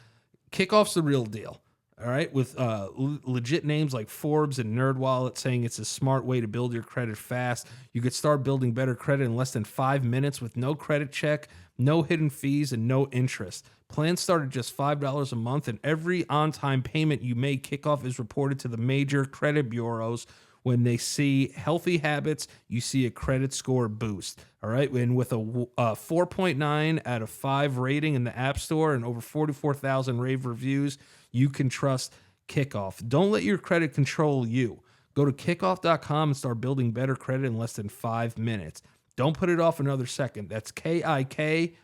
KIKOFF's the real deal. All right, with legit names like Forbes and NerdWallet saying it's a smart way to build your credit fast. You could start building better credit in less than 5 minutes with no credit check, no hidden fees, and no interest. Plans start at just $5 a month, and every on-time payment you make, KIKOFF is reported to the major credit bureaus. When they see healthy habits, you see a credit score boost. All right, and with a 4.9 out of 5 rating in the App Store and over 44,000 rave reviews, you can trust KIKOFF. Don't let your credit control you. Go to kikoff.com and start building better credit in less than 5 minutes. Don't put it off another second. That's KIKOFF.com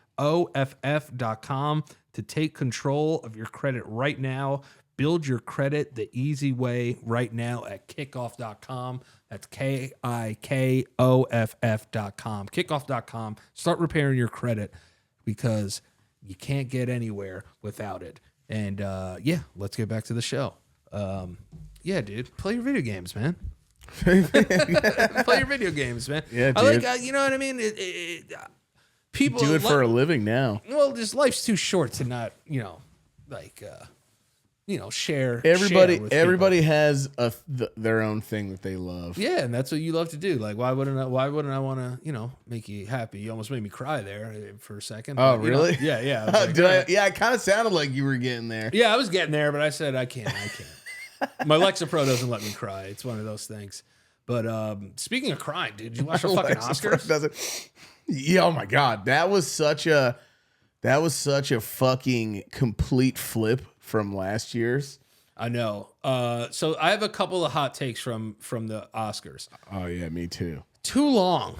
to take control of your credit right now. Build your credit the easy way right now at kikoff.com. That's KIKOFF.com. Kikoff.com. Start repairing your credit, because you can't get anywhere without it. And yeah, let's get back to the show. Yeah, dude, play your video games, man. Play your video games, man. Yeah, dude. I like, you know what I mean? People do it for a living now. Well, just life's too short to not, you know, like, share. Everybody has their own thing that they love. Yeah, and that's what you love to do. Like, why wouldn't I want to, make you happy? You almost made me cry there for a second. Oh, but, really? Yeah. Yeah, it kind of sounded like you were getting there. Yeah, I was getting there, but I said I can't. My Lexapro doesn't let me cry. It's one of those things. But speaking of crying, dude, did you watch the fucking Oscars? Yeah, oh my God, that was such a fucking complete flip from last year's. I know. So I have a couple of hot takes from the Oscars. Oh yeah, me too. Too long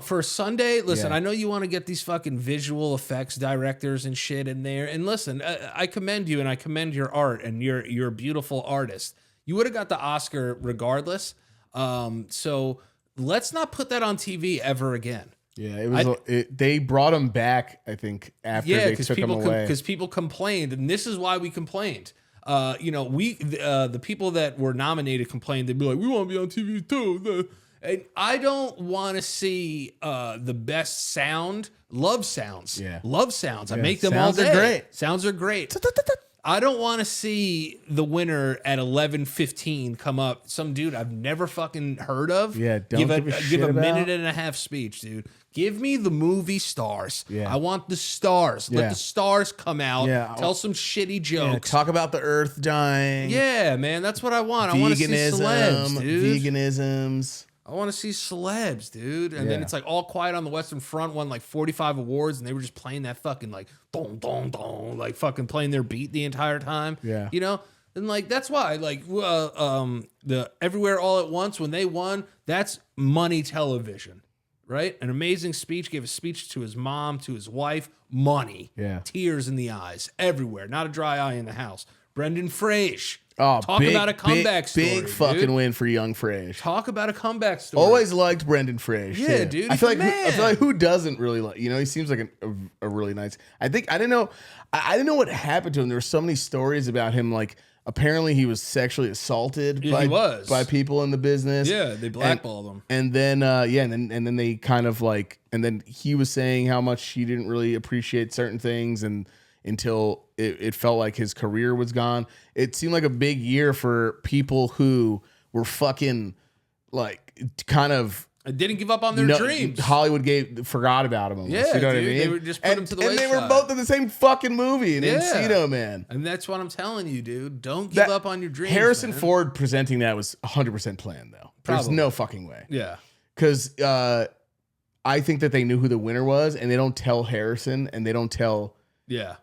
for a Sunday. Listen, Yeah. I know you want to get these fucking visual effects directors and shit in there. And listen, I commend you, and I commend your art, and you're a beautiful artist. You would have got the Oscar regardless. So let's not put that on TV ever again. Yeah, it was. They brought him back, I think, after they took him away. Because people complained, and this is why we complained. The people that were nominated complained. They'd be like, "We want to be on TV too." And I don't want to see the best sound. Love sounds. Yeah. Love sounds. I Yeah, make them sounds all day. are great. Sounds are great. I don't want to see the winner at 11:15 come up. Some dude I've never fucking heard of. Yeah, don't give a shit give a about. minute and a half speech, dude. Give me the movie stars. Yeah. I want the stars. Let Yeah. the stars come out. Yeah. Tell some shitty Yeah, jokes. talk about the Earth dying. Yeah, man, that's what I want. I want to see celebs, dude. Veganisms. I want to see celebs, dude. And then Yeah. it's like All Quiet on the Western Front won like 45 awards, and they were just playing that fucking like dong dong dong, like fucking playing their beat the entire time. Yeah. And like that's why like the Everywhere All at Once, when they won, that's money television, right? An amazing speech. Gave a speech to his mom, to his wife. Money. Yeah. Tears in the eyes everywhere. Not a dry eye in the house. Brendan Fraser. Oh, Talk about a comeback story. Big fucking dude. win for young Fraser. Talk about a comeback story. Always liked Brendan Fraser. Yeah, too. dude, I feel he's like the I feel man. like who doesn't really like. He seems like a really nice. I didn't know. I didn't know what happened to him. There were so many stories about him. Like apparently he was sexually assaulted by people in the business. Yeah, they blackballed him. And then and then they kind of like, and then he was saying how much he didn't really appreciate certain things, and until it felt like his career was gone. It seemed like a big year for people who were fucking like kind of I didn't give up on their dreams. Hollywood forgot about him. Almost, Yeah, you know dude, what I mean? they were just put him to the and they wayside. were both in the same fucking movie in Encino Man. And that's what I'm telling you, dude. Don't give up on your dreams. Harrison man. Ford presenting that was 100% planned, though. There's no fucking way. Yeah. Because I think that they knew who the winner was, and they don't tell Harrison, and they don't tell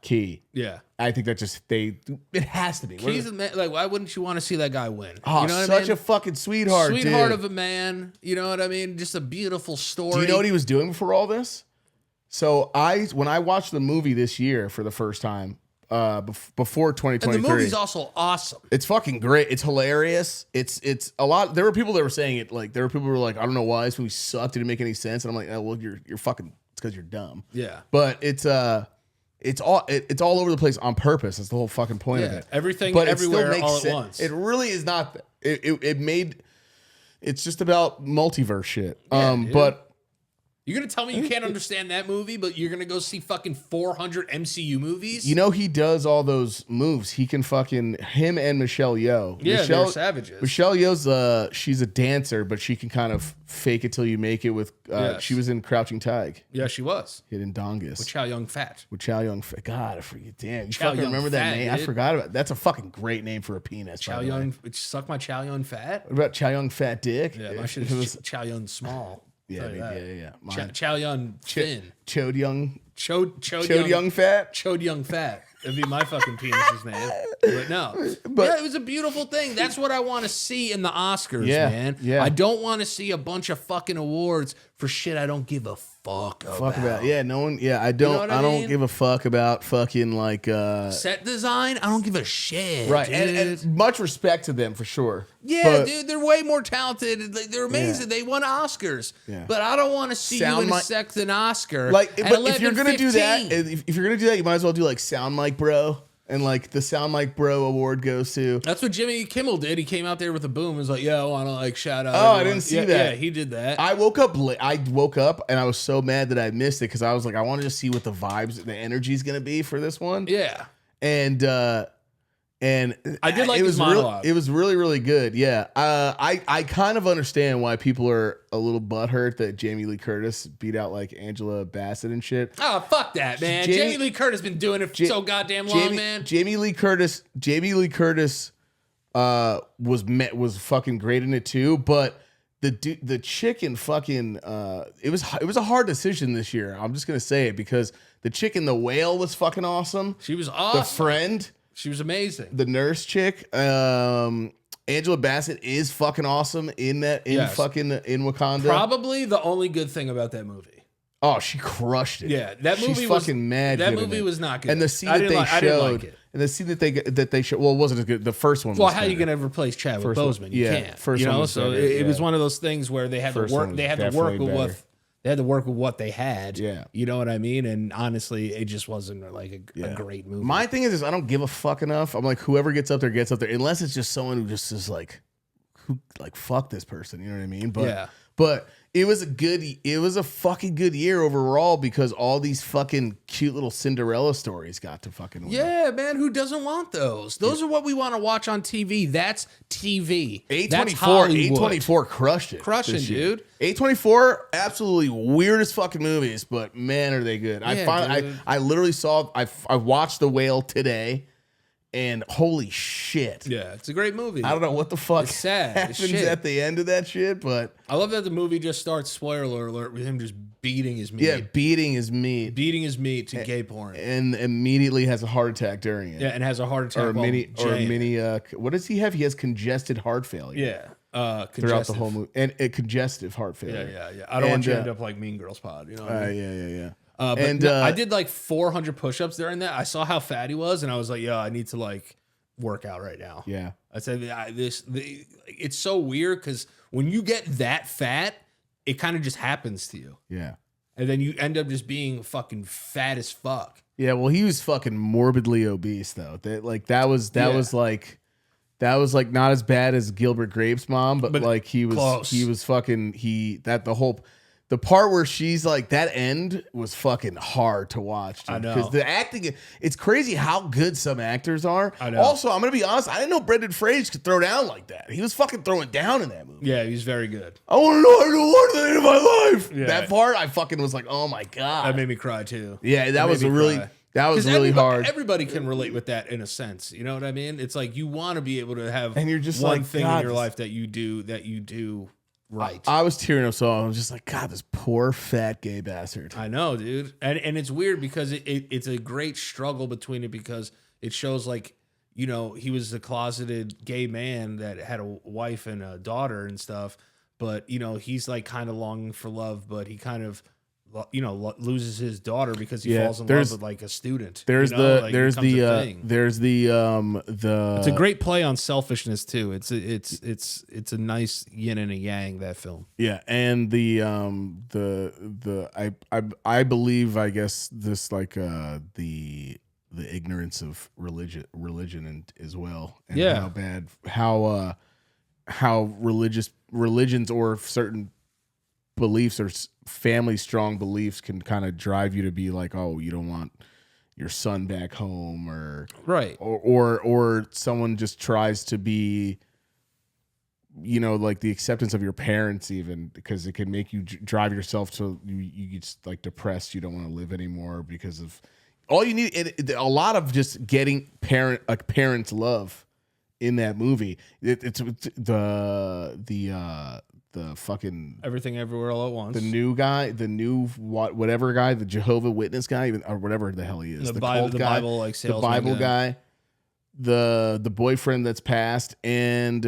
Key. Yeah. I think that just it has to be. Key's a man, like, why wouldn't you want to see that guy win? Oh, you know what such I mean? a fucking sweetheart, Sweetheart dude. of a man. You know what I mean? Just a beautiful story. Do you know what he was doing before all this? So when I watched the movie this year for the first time, before 2023. And the movie's also awesome. It's fucking great. It's hilarious. It's a lot. There were people that were saying it like there were people who were like, I don't know why this movie sucked. Didn't make any sense. And I'm like, oh, well, you're fucking. It's because you're dumb. Yeah. But it's all over the place on purpose. That's the whole fucking point of it. Everything, but everywhere, it still makes all sense. at once. It really is not. It made. It's just about multiverse shit. But. You're going to tell me you can't understand that movie, but you're going to go see fucking 400 MCU movies? You know, he does all those moves. He can fucking, him and Michelle Yeoh. Yeah, Michelle, they're savages. Michelle Yeoh's, she's a dancer, but she can kind of fake it till you make it with, Yes. she was in Crouching Tiger. Yeah, she was. Hidden Dongus. With Chow Yun Fat. With Chow Yun Fat. God, I forget. Damn, you Chow fucking Yun remember that Fat, name? I dude. forgot about That's a fucking great name for a penis. Chow Yun, suck my Chow Yun Fat? What about Chow Yun Fat Dick? Yeah, my shit is Chow Yun Small. Yeah. Mine. Chow Yun Thin. Chode Young. Chode Young Fat. Chode Young Fat. That'd be my fucking penis's name. But no. Yeah, it was a beautiful thing. That's what I want to see in the Oscars, man. Yeah. I don't want to see a bunch of fucking awards for shit I don't give a fuck about. Yeah, no one. Yeah, I don't. know what I I don't mean? give a fuck about fucking like Set design, I don't give a shit. right. Dude. And much respect to them for sure. Yeah, But dude, they're way more talented. Like, they're amazing. They won Oscars. Yeah. But I don't want to see Sound you mic- accept an Oscar. Like, at but if you're 11, gonna do that, 15. if you're gonna do that, you might as well do like Sound Mike Bro, and like the Sound Mike Bro award goes to. That's what Jimmy Kimmel did. He came out there with a boom. He was like, "Yo, I want to like shout out." Oh, I everyone." didn't see Yeah, that. Yeah, he did that. I woke up late. I woke up and I was so mad that I missed it because I was like, I want to just see what the vibes, the energy is gonna be for this one. Yeah. And I did like it his was monologue. it was really, really good. Yeah. I kind of understand why people are a little butthurt that Jamie Lee Curtis beat out like Angela Bassett and shit. Oh, fuck that, man. Jamie Lee Curtis been doing it for so goddamn long, man. Jamie Lee Curtis was fucking great in it too, but the chick in fucking it was a hard decision this year. I'm just gonna say it because the chick in The Whale was fucking awesome. She was awesome. The friend. She was amazing. The nurse chick, Angela Bassett is fucking awesome in Wakanda. Probably the only good thing about that movie. Oh, she crushed it. Yeah, that movie She's was fucking mad. That good in movie it. was not good. And the scene I that didn't they like- I didn't showed, like it. and the scene that they showed, well, it wasn't as good. The first one. Well, was how are you better. gonna replace Chadwick First one- Boseman? You yeah, can't. first You one know, was so better, it was yeah. one of those things where they had First to one work. was They had to work definitely with what better. they had to work with what they had. Yeah. You know what I mean? And honestly, it just wasn't like a great movie. My thing is I don't give a fuck enough. I'm like, whoever gets up there, unless it's just someone who just is like, who like fuck this person. You know what I mean? But Yeah. But it was a fucking good year overall because all these fucking cute little Cinderella stories got to fucking win. Yeah, man, who doesn't want those? Those are what we want to watch on TV. That's TV. That's Hollywood. A24 crushed it. Crushing, this year. dude. A24, absolutely weirdest fucking movies, but man, are they good. Yeah, dude. I literally saw, I watched The Whale today, and holy shit. Yeah, it's a great movie. I don't know what the fuck It's sad as happens shit. at the end of that shit, but I love that the movie just starts, spoiler alert, with him just beating his meat. yeah, beating his meat Beating his meat to gay porn. and immediately has a heart attack during it. Yeah, and has a heart attack. Or a while mini, jaying. what does he have? He has congested heart failure. Yeah. Throughout the whole movie. And a congestive heart failure. Yeah. I don't want you to And, end up like Mean Girls Pod. You know what I mean? yeah. But and, no, I did like 400 push-ups during that. I saw how fat he was, and I was like, "Yo, I need to like work out right now." Yeah. I said, "It's so weird because when you get that fat, it kind of just happens to you, Yeah. and then you end up just being fucking fat as fuck." Yeah, well, he was fucking morbidly obese though. That was like not as bad as Gilbert Grape's mom, but like he was close. fucking the whole The part where she's like, that end was fucking hard to watch. Dude, I know. because the acting, it's crazy how good some actors are. I know. Also, I'm gonna be honest, I didn't know Brendan Fraser could throw down like that. He was fucking throwing down in that movie. Yeah, he's very good. I want to know how to do one thing in my life. Yeah. That part, I fucking was like, oh my god. That made me cry too. Yeah, that It was made a me really cry. that was 'Cause really hard. Everybody can relate with that in a sense. You know what I mean? It's like you want to be able to have And you're just one like, thing God, in your this- life that you do right. I was tearing up, so I was just like, God, this poor fat gay bastard. I know, dude. And it's weird because it's a great struggle between it because it shows like, you know, he was a closeted gay man that had a wife and a daughter and stuff. But, you know, he's like kind of longing for love, but he kind of, you know, loses his daughter because he falls in love with like a student. There's you know? the Like, there's it becomes the a thing. there's the It's a great play on selfishness too. It's a nice yin and a yang, that film. yeah, and I believe, I guess, this like the ignorance of religion and as well, and Yeah. how bad how religions or certain beliefs or family strong beliefs can kind of drive you to be like, oh, you don't want your son back home, or Right. or someone just tries to be, you know, like the acceptance of your parents, even because it can make you drive yourself to you just like depressed. You don't want to live anymore because of all you need. A lot of just getting parents' love in that movie. It's the fucking Everything Everywhere All at Once. the new guy, whatever guy, the Jehovah Witness guy, even, or whatever the hell he is, the cult guy, Bible like the salesman Bible guy, the boyfriend that's passed, and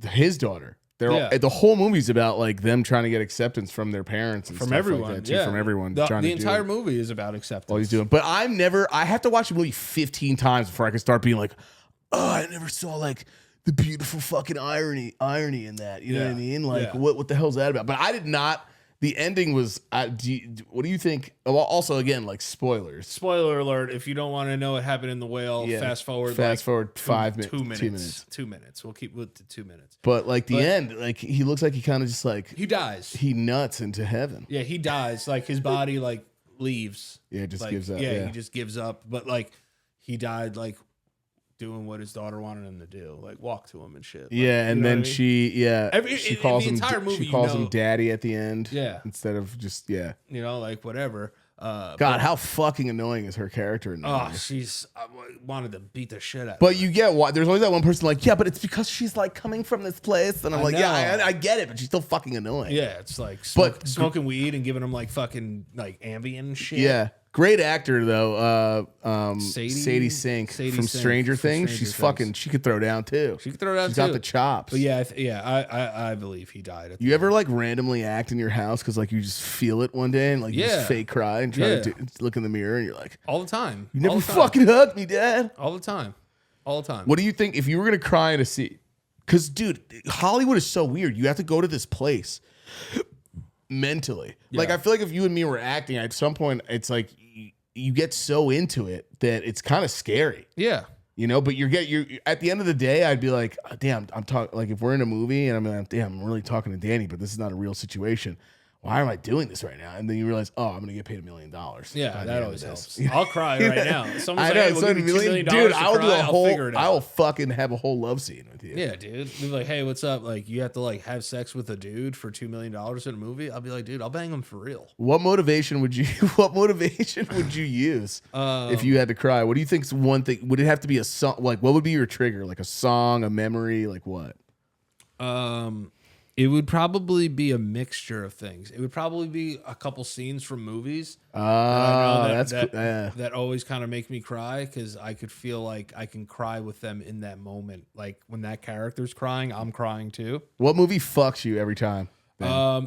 his daughter. The whole movie's about like them trying to get acceptance from their parents and from stuff everyone. like that, too, Yeah. from everyone. The trying to entire do movie is about acceptance. all he's doing. But I have to watch the movie 15 times before I can start being like, oh, I never saw like the beautiful fucking irony in that. You know what I mean? Like, what the hell's that about? But I did not. The ending was. What do you think? Well, also, again, like spoilers. Spoiler alert! If you don't want to know what happened in the whale, fast forward 5 minutes. 2 minutes. 2 minutes. 2 minutes. We'll keep with the 2 minutes. But like the end, like he looks like he kind of just like He dies. he nuts into heaven. Yeah, he dies. Like his body like leaves. Yeah, just Like, gives up. Yeah, Yeah, he just gives up. But like he died like doing what his daughter wanted him to do, like walk to him and shit. Like, yeah, and you know then what I mean? she calls the him. entire movie, She calls you know- him daddy at the end. Yeah. instead of just you know, like whatever. God, how fucking annoying is her character in that Oh, movie? I wanted to beat the shit out of But her. you get why there's always that one person like, yeah, but it's because she's like coming from this place, and I'm like, yeah, know. I get it, but she's still fucking annoying. Yeah, it's like But- smoking weed and giving him like fucking like Ambien and shit. Yeah. Great actor though, Sadie Sink Sadie from Sink Stranger from Things. Stranger She's Things. fucking. She could throw down too. She could throw down She's too. got the chops. But yeah, I believe he died. At You ever like randomly act in your house because like you just feel it one day and like you Yeah. just fake cry and try Yeah. to look in the mirror and you're like, all the time. you never All the time. fucking hugged me, Dad. all the time. All the time. What do you think if you were gonna cry in a scene? Because dude, Hollywood is so weird. You have to go to this place mentally. Like Yeah. I feel like if you and me were acting, at some point it's like you get so into it that it's kind of scary. Yeah. You know, but you're at the end of the day, I'd be like, oh, damn, I'm talking like if we're in a movie and I'm like, damn, I'm really talking to Danny, but this is not a real situation. Why am I doing this right now? And then you realize, oh, I'm gonna get paid $1 million. Yeah, by the that end always of this. helps. I'll cry right now. Someone's I know, like, hey, we'll so give you $2 million dude, to I will do cry, a whole. I'll figure it out. I will fucking have a whole love scene with you. Yeah, dude. Be like, hey, what's up? Like, you have to like have sex with a dude for $2 million in a movie. I'll be like, dude, I'll bang him for real. What motivation would you? What motivation would you use if you had to cry? What do you think's one thing? Would it have to be a song? Like, what would be your trigger? Like a song, a memory, like what? It would probably be a mixture of things. It would probably be a couple scenes from movies. That always kind of make me cry because I could feel like I can cry with them in that moment. Like when that character's crying, I'm crying too. What movie fucks you every time?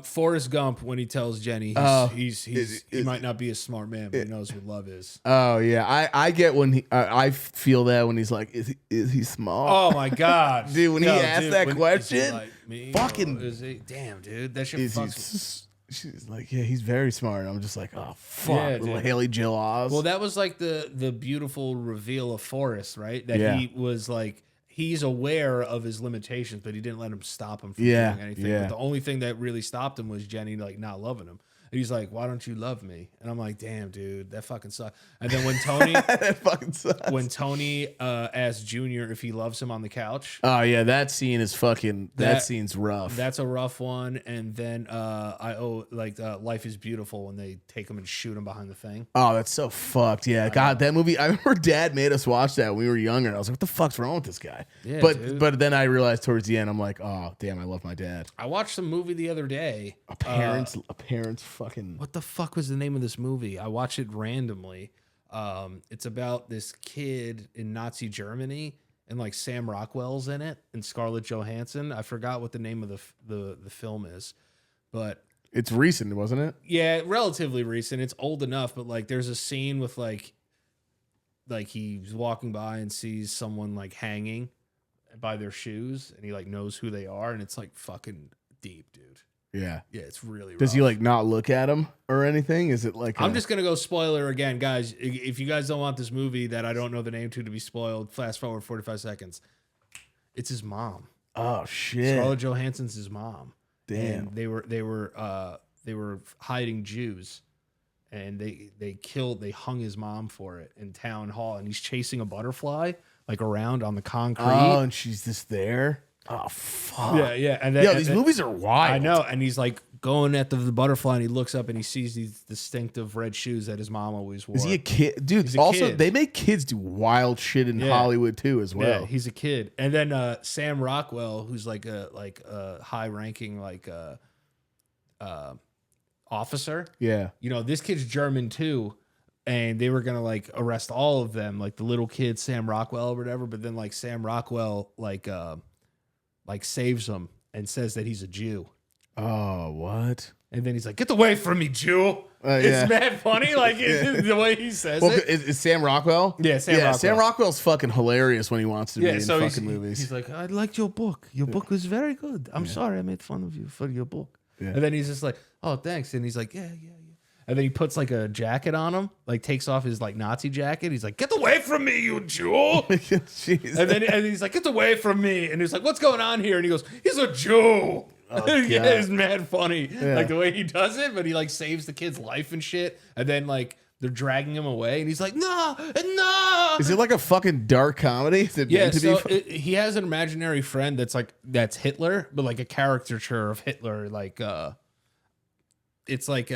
Forrest Gump, when he tells Jenny he might not be a smart man, but he knows what love is. Oh yeah, I get when I feel that when he's like, is he small? Oh my god, Dude, when he asked that when- question, is he like me, fucking- or is he, damn, dude, that shit is he? fucks. She's like, yeah, he's very smart. I'm just like, oh fuck, Yeah, little dude. Haley Joel Oz. Well, that was like the beautiful reveal of Forrest, right? That Yeah. he was like he's aware of his limitations, but he didn't let him stop him from Yeah, doing anything. yeah. But the only thing that really stopped him was Jenny like not loving him. And he's like, "Why don't you love me?" And I'm like, "Damn, dude, that fucking sucks." And then when Tony, That fucking sucks. when Tony asks Junior if he loves him on the couch, Oh yeah, that scene is fucking. That scene's rough. that's a rough one. And then Life is Beautiful when they take him and shoot him behind the thing. Oh, that's so fucked. Yeah, God, that movie. I remember Dad made us watch that when we were younger. And I was like, "What the fuck's wrong with this guy?" Yeah, but dude. but then I realized towards the end, I'm like, "Oh, damn, I love my dad." I watched some movie the other day. A parent's fucking. What the fuck was the name of this movie? I watched it randomly. It's about this kid in Nazi Germany, and like Sam Rockwell's in it, and Scarlett Johansson. I forgot what the name of the film is, but It's recent, wasn't it? yeah, relatively recent. It's old enough, but like there's a scene with like he's walking by and sees someone like hanging by their shoes, and he like knows who they are, and it's like fucking deep, dude. Yeah. Yeah, it's really rough. Does he like not look at him or anything? Is it like? I'm just gonna go spoiler again, guys. If you guys don't want this movie that I don't know the name to be spoiled, fast forward 45 seconds. It's his mom. Oh shit! Scarlett Johansson's his mom. Damn. And they were hiding Jews, and they hung his mom for it in town hall, and he's chasing a butterfly like around on the concrete. Oh, and she's just there. Oh fuck. Yeah. And then, Yo, these movies are wild. I know, and he's like going at the butterfly, and he looks up and he sees these distinctive red shoes that his mom always wore. Is he a kid, dude? He's a Also, kid. they make kids do wild shit in Hollywood too, as well. Yeah, he's a kid. And then Sam Rockwell, who's like a high ranking officer. Yeah. You know, this kid's German too, and they were gonna like arrest all of them, like the little kid Sam Rockwell or whatever. But then like Sam Rockwell like saves him and says that he's a Jew. Oh, what? And then he's like, "Get away from me, Jew!" Yeah. It's mad funny, like the way he says Well, it. is Sam Rockwell? Yeah, Sam Rockwell. Sam Rockwell's fucking hilarious when he wants to be in fucking movies. He's like, "I liked your book. Your book was very good. I'm sorry I made fun of you for your book." Yeah. And then he's just like, "Oh, thanks." And he's like, yeah. And then he puts like a jacket on him, like takes off his like Nazi jacket. He's like, "Get away from me, you Jew!" Jeez. and he's like, "Get away from me!" And he's like, "What's going on here?" And he goes, "He's a Jew." Oh, Yeah, God. it's mad funny, like the way he does it. But he like saves the kid's life and shit. And then like they're dragging him away, and he's like, "No, no." Is it like a fucking dark comedy? Is it Yeah, meant to so be? he has an imaginary friend that's Hitler, but like a caricature of Hitler. Like it's like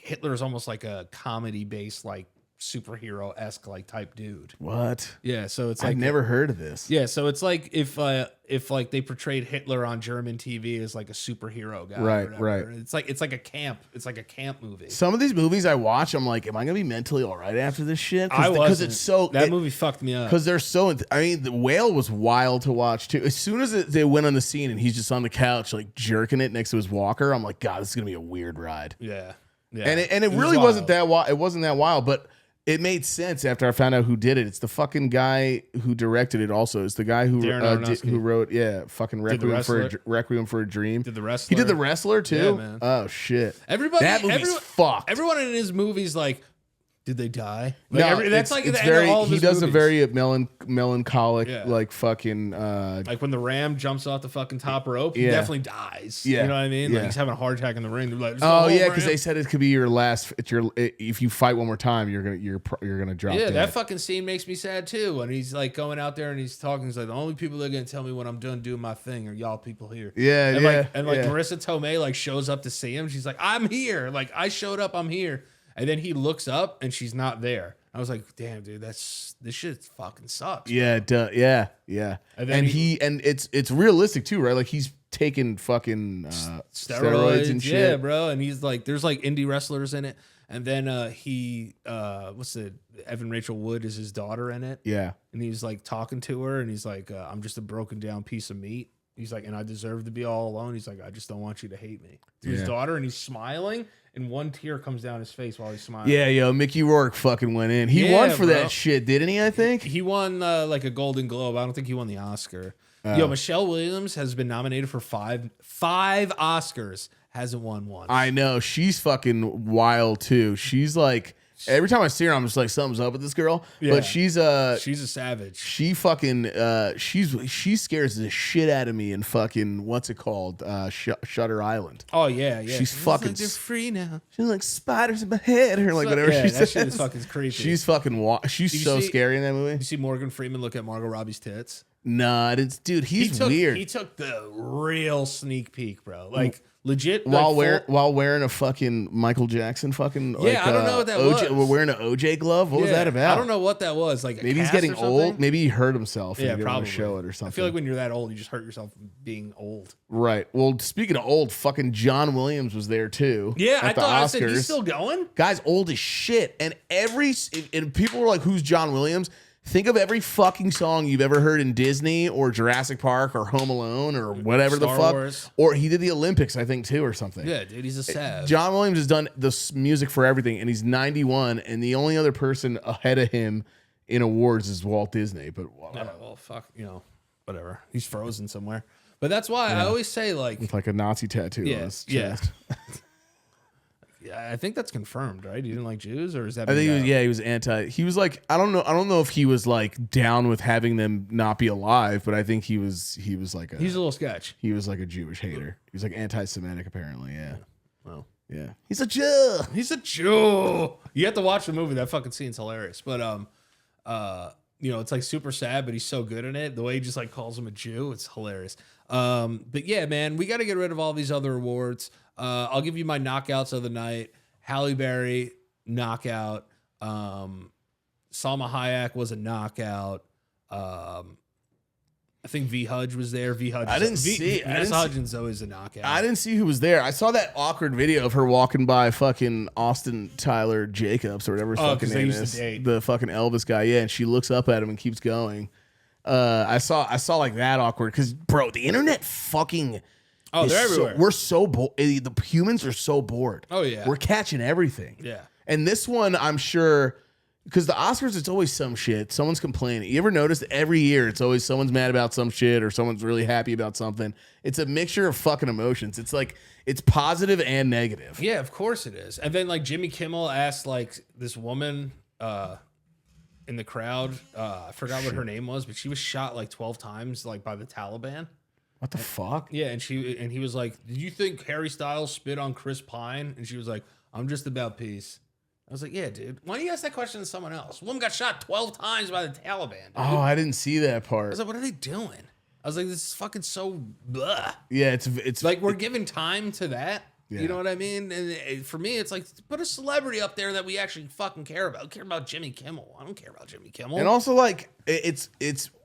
Hitler is almost like a comedy based like superhero-esque like type dude. What? Yeah, so it's like I've never heard of this. Yeah, so it's like if like they portrayed Hitler on German TV as like a superhero guy, Right, or whatever. right. It's like a camp movie. Some of these movies I watch, I'm like, am I gonna be mentally all right after this shit? I Because wasn't. it's so That movie fucked me up. because they're so. I mean, the Whale was wild to watch too. As soon as they went on the scene and he's just on the couch like jerking it next to his walker, I'm like, God, this is gonna be a weird ride. Yeah. And it was really wild. wasn't that wild. It wasn't that wild, but it made sense after I found out who did it. It's the fucking guy who directed it. Also, it's the guy who Darren Aronofsky. who wrote fucking The Requiem for a Dream. Did The Wrestler. He did The Wrestler too. Yeah, man. Oh shit! Everybody, that movie's fucked. Everyone in his movies like, did they die? No, Like, that's it's like the end very. of all of He his does movies. a very melancholic, Yeah. like fucking. Like when the Ram jumps off the fucking top rope, he Yeah. definitely dies. Yeah. You know what I mean? Yeah. Like he's having a heart attack in the ring. They're like, Oh yeah, because they said it could be your last. If you fight one more time, you're gonna drop. Yeah, dead. that fucking scene makes me sad too. When he's like going out there and he's talking, he's like, the only people that are gonna tell me when I'm done doing my thing are y'all people here. Yeah, and yeah, like yeah. Marissa Tomei like shows up to see him. She's like, I'm here. Like I showed up, I'm here. And then he looks up and she's not there. I was like, damn, dude, this shit fucking sucks. Yeah, yeah. And then And it's realistic too, right? Like he's taking fucking steroids and shit. Yeah, bro. And he's like, there's like indie wrestlers in it. And then Evan Rachel Wood is his daughter in it. Yeah. And he's like talking to her and he's like, I'm just a broken down piece of meat. He's like, and I deserve to be all alone. He's like, I just don't want you to hate me. To his Yeah. daughter, and he's smiling, and one tear comes down his face while he's smiling. Yeah, yo, Mickey Rourke fucking went in. He Yeah, won for bro. that shit, didn't he? I think. He won like a Golden Globe. I don't think he won the Oscar. Yo, Michelle Williams has been nominated for five Oscars, hasn't won one. I know she's fucking wild too. She's like Every time I see her, I'm just like, something's up with this girl. Yeah. But she's a savage. She fucking she scares the shit out of me in fucking what's it called? Shutter Island. Oh yeah. She's fucking like they're free now. She's like spiders in my head or like whatever she that says. shit is fucking creepy. She's fucking she's so scary in that movie. You see Morgan Freeman look at Margot Robbie's tits? Nah, dude, he's weird. He took the real sneak peek, bro. Like legit. While wearing a fucking Michael Jackson fucking I don't know what that was. We're wearing an OJ glove. What was that about? I don't know what that was. Like maybe he's getting old. Maybe he hurt himself. Yeah, and he didn't want probably to show it or something. I feel like when you're that old, you just hurt yourself being old. Right. Well, speaking of old, fucking John Williams was there too. Yeah, at the I Oscars. said he's still going. Guy's old as shit, and people were like, "Who's John Williams?" Think of every fucking song you've ever heard in Disney or Jurassic Park or Home Alone or whatever Star the fuck. Wars. Or he did the Olympics, I think, too, or something. Yeah, dude, he's a sav. John Williams has done the music for everything, and he's 91, and the only other person ahead of him in awards is Walt Disney. But well, fuck, whatever. He's frozen somewhere. But that's why I always say, like, with like a Nazi tattoo on his chest. Yeah, I think that's confirmed, right? He didn't like Jews, or is that? I think he was anti. He was like, I don't know if he was like down with having them not be alive, but I think he was like he's a little sketch. He was like a Jewish hater. He was like anti-Semitic, apparently. Yeah. Well, yeah. He's a Jew. He's a Jew. You have to watch the movie. That fucking scene's hilarious. But it's like super sad, but he's so good in it. The way he just like calls him a Jew, it's hilarious. But yeah, man, we got to get rid of all these other awards. I'll give you my knockouts of the night. Halle Berry, knockout. Salma Hayek was a knockout. I think V. Hudge was there. V. Hudge. I didn't see. Vanessa Hudgens always a knockout. I didn't see who was there. I saw that awkward video of her walking by fucking Austin Tyler Jacobs or whatever his fucking name is. The fucking Elvis guy. Yeah, and she looks up at him and keeps going. I saw like that awkward because bro, the internet fucking. Oh, they're everywhere. We're so bored. The humans are so bored. Oh, yeah. We're catching everything. Yeah. And this one, I'm sure, because the Oscars, it's always some shit. Someone's complaining. You ever notice every year it's always someone's mad about some shit or someone's really happy about something? It's a mixture of fucking emotions. It's like, it's positive and negative. Yeah, of course it is. And then like Jimmy Kimmel asked like this woman in the crowd, I forgot what her name was, but she was shot like 12 times like by the Taliban. What the fuck? Yeah, and he was like, "Did you think Harry Styles spit on Chris Pine?" And she was like, "I'm just about peace." I was like, "Yeah, dude. Why don't you ask that question to someone else?" Woman got shot 12 times by the Taliban. Dude. Oh, I didn't see that part. I was like, "What are they doing?" I was like, "This is fucking so blah." Yeah, it's like we're giving time to that. Yeah. You know what I mean? And for me, it's like put a celebrity up there that we actually fucking care about. I care about Jimmy Kimmel. I don't care about Jimmy Kimmel. And also, like, it's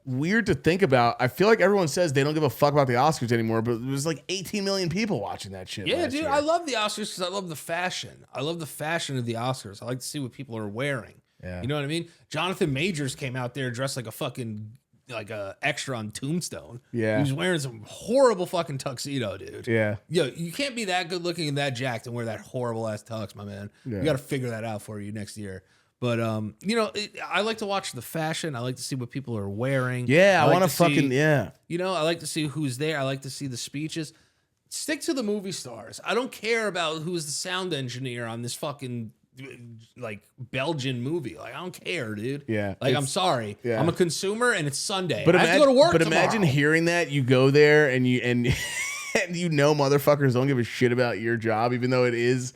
weird to think about. I feel like everyone says they don't give a fuck about the Oscars anymore, but there's like 18 million people watching that shit. Yeah, dude, year. I love the Oscars because I love the fashion. I love the fashion of the Oscars. I like to see what people are wearing. Yeah. You know what I mean? Jonathan Majors came out there dressed like a fucking like a extra on Tombstone. Yeah. He was wearing some horrible fucking tuxedo, dude. Yeah. Yo, you can't be that good looking and that jacked and wear that horrible ass tux, my man. Yeah. You got to figure that out for you next year. But I like to watch the fashion. I like to see what people are wearing. Yeah, I like want to fucking I like to see who's there. I like to see the speeches. Stick to the movie stars. I don't care about who's the sound engineer on this fucking like Belgian movie. Like I don't care, dude. Yeah, like I'm sorry. Yeah. I'm a consumer and it's Sunday. But I have to go to work. But tomorrow. imagine hearing that you go there and and you know motherfuckers don't give a shit about your job, even though it is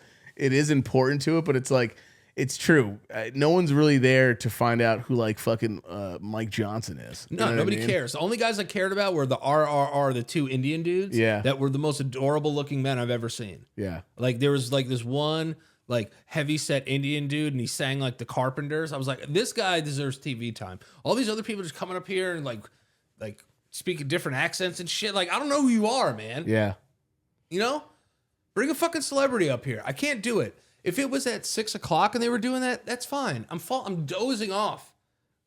important to it. But it's like it's true. No one's really there to find out who like fucking Mike Johnson is. You No, nobody cares. The only guys I cared about were the RRR, the two Indian dudes. Yeah, that were the most adorable looking men I've ever seen. Yeah, like there was like this one like heavy set Indian dude and he sang like the Carpenters. I was like, this guy deserves TV time. All these other people just coming up here and like speaking different accents and shit. Like, I don't know who you are, man. Yeah. You know? Bring a fucking celebrity up here. I can't do it. If it was at 6 o'clock and they were doing that, that's fine. I'm dozing off.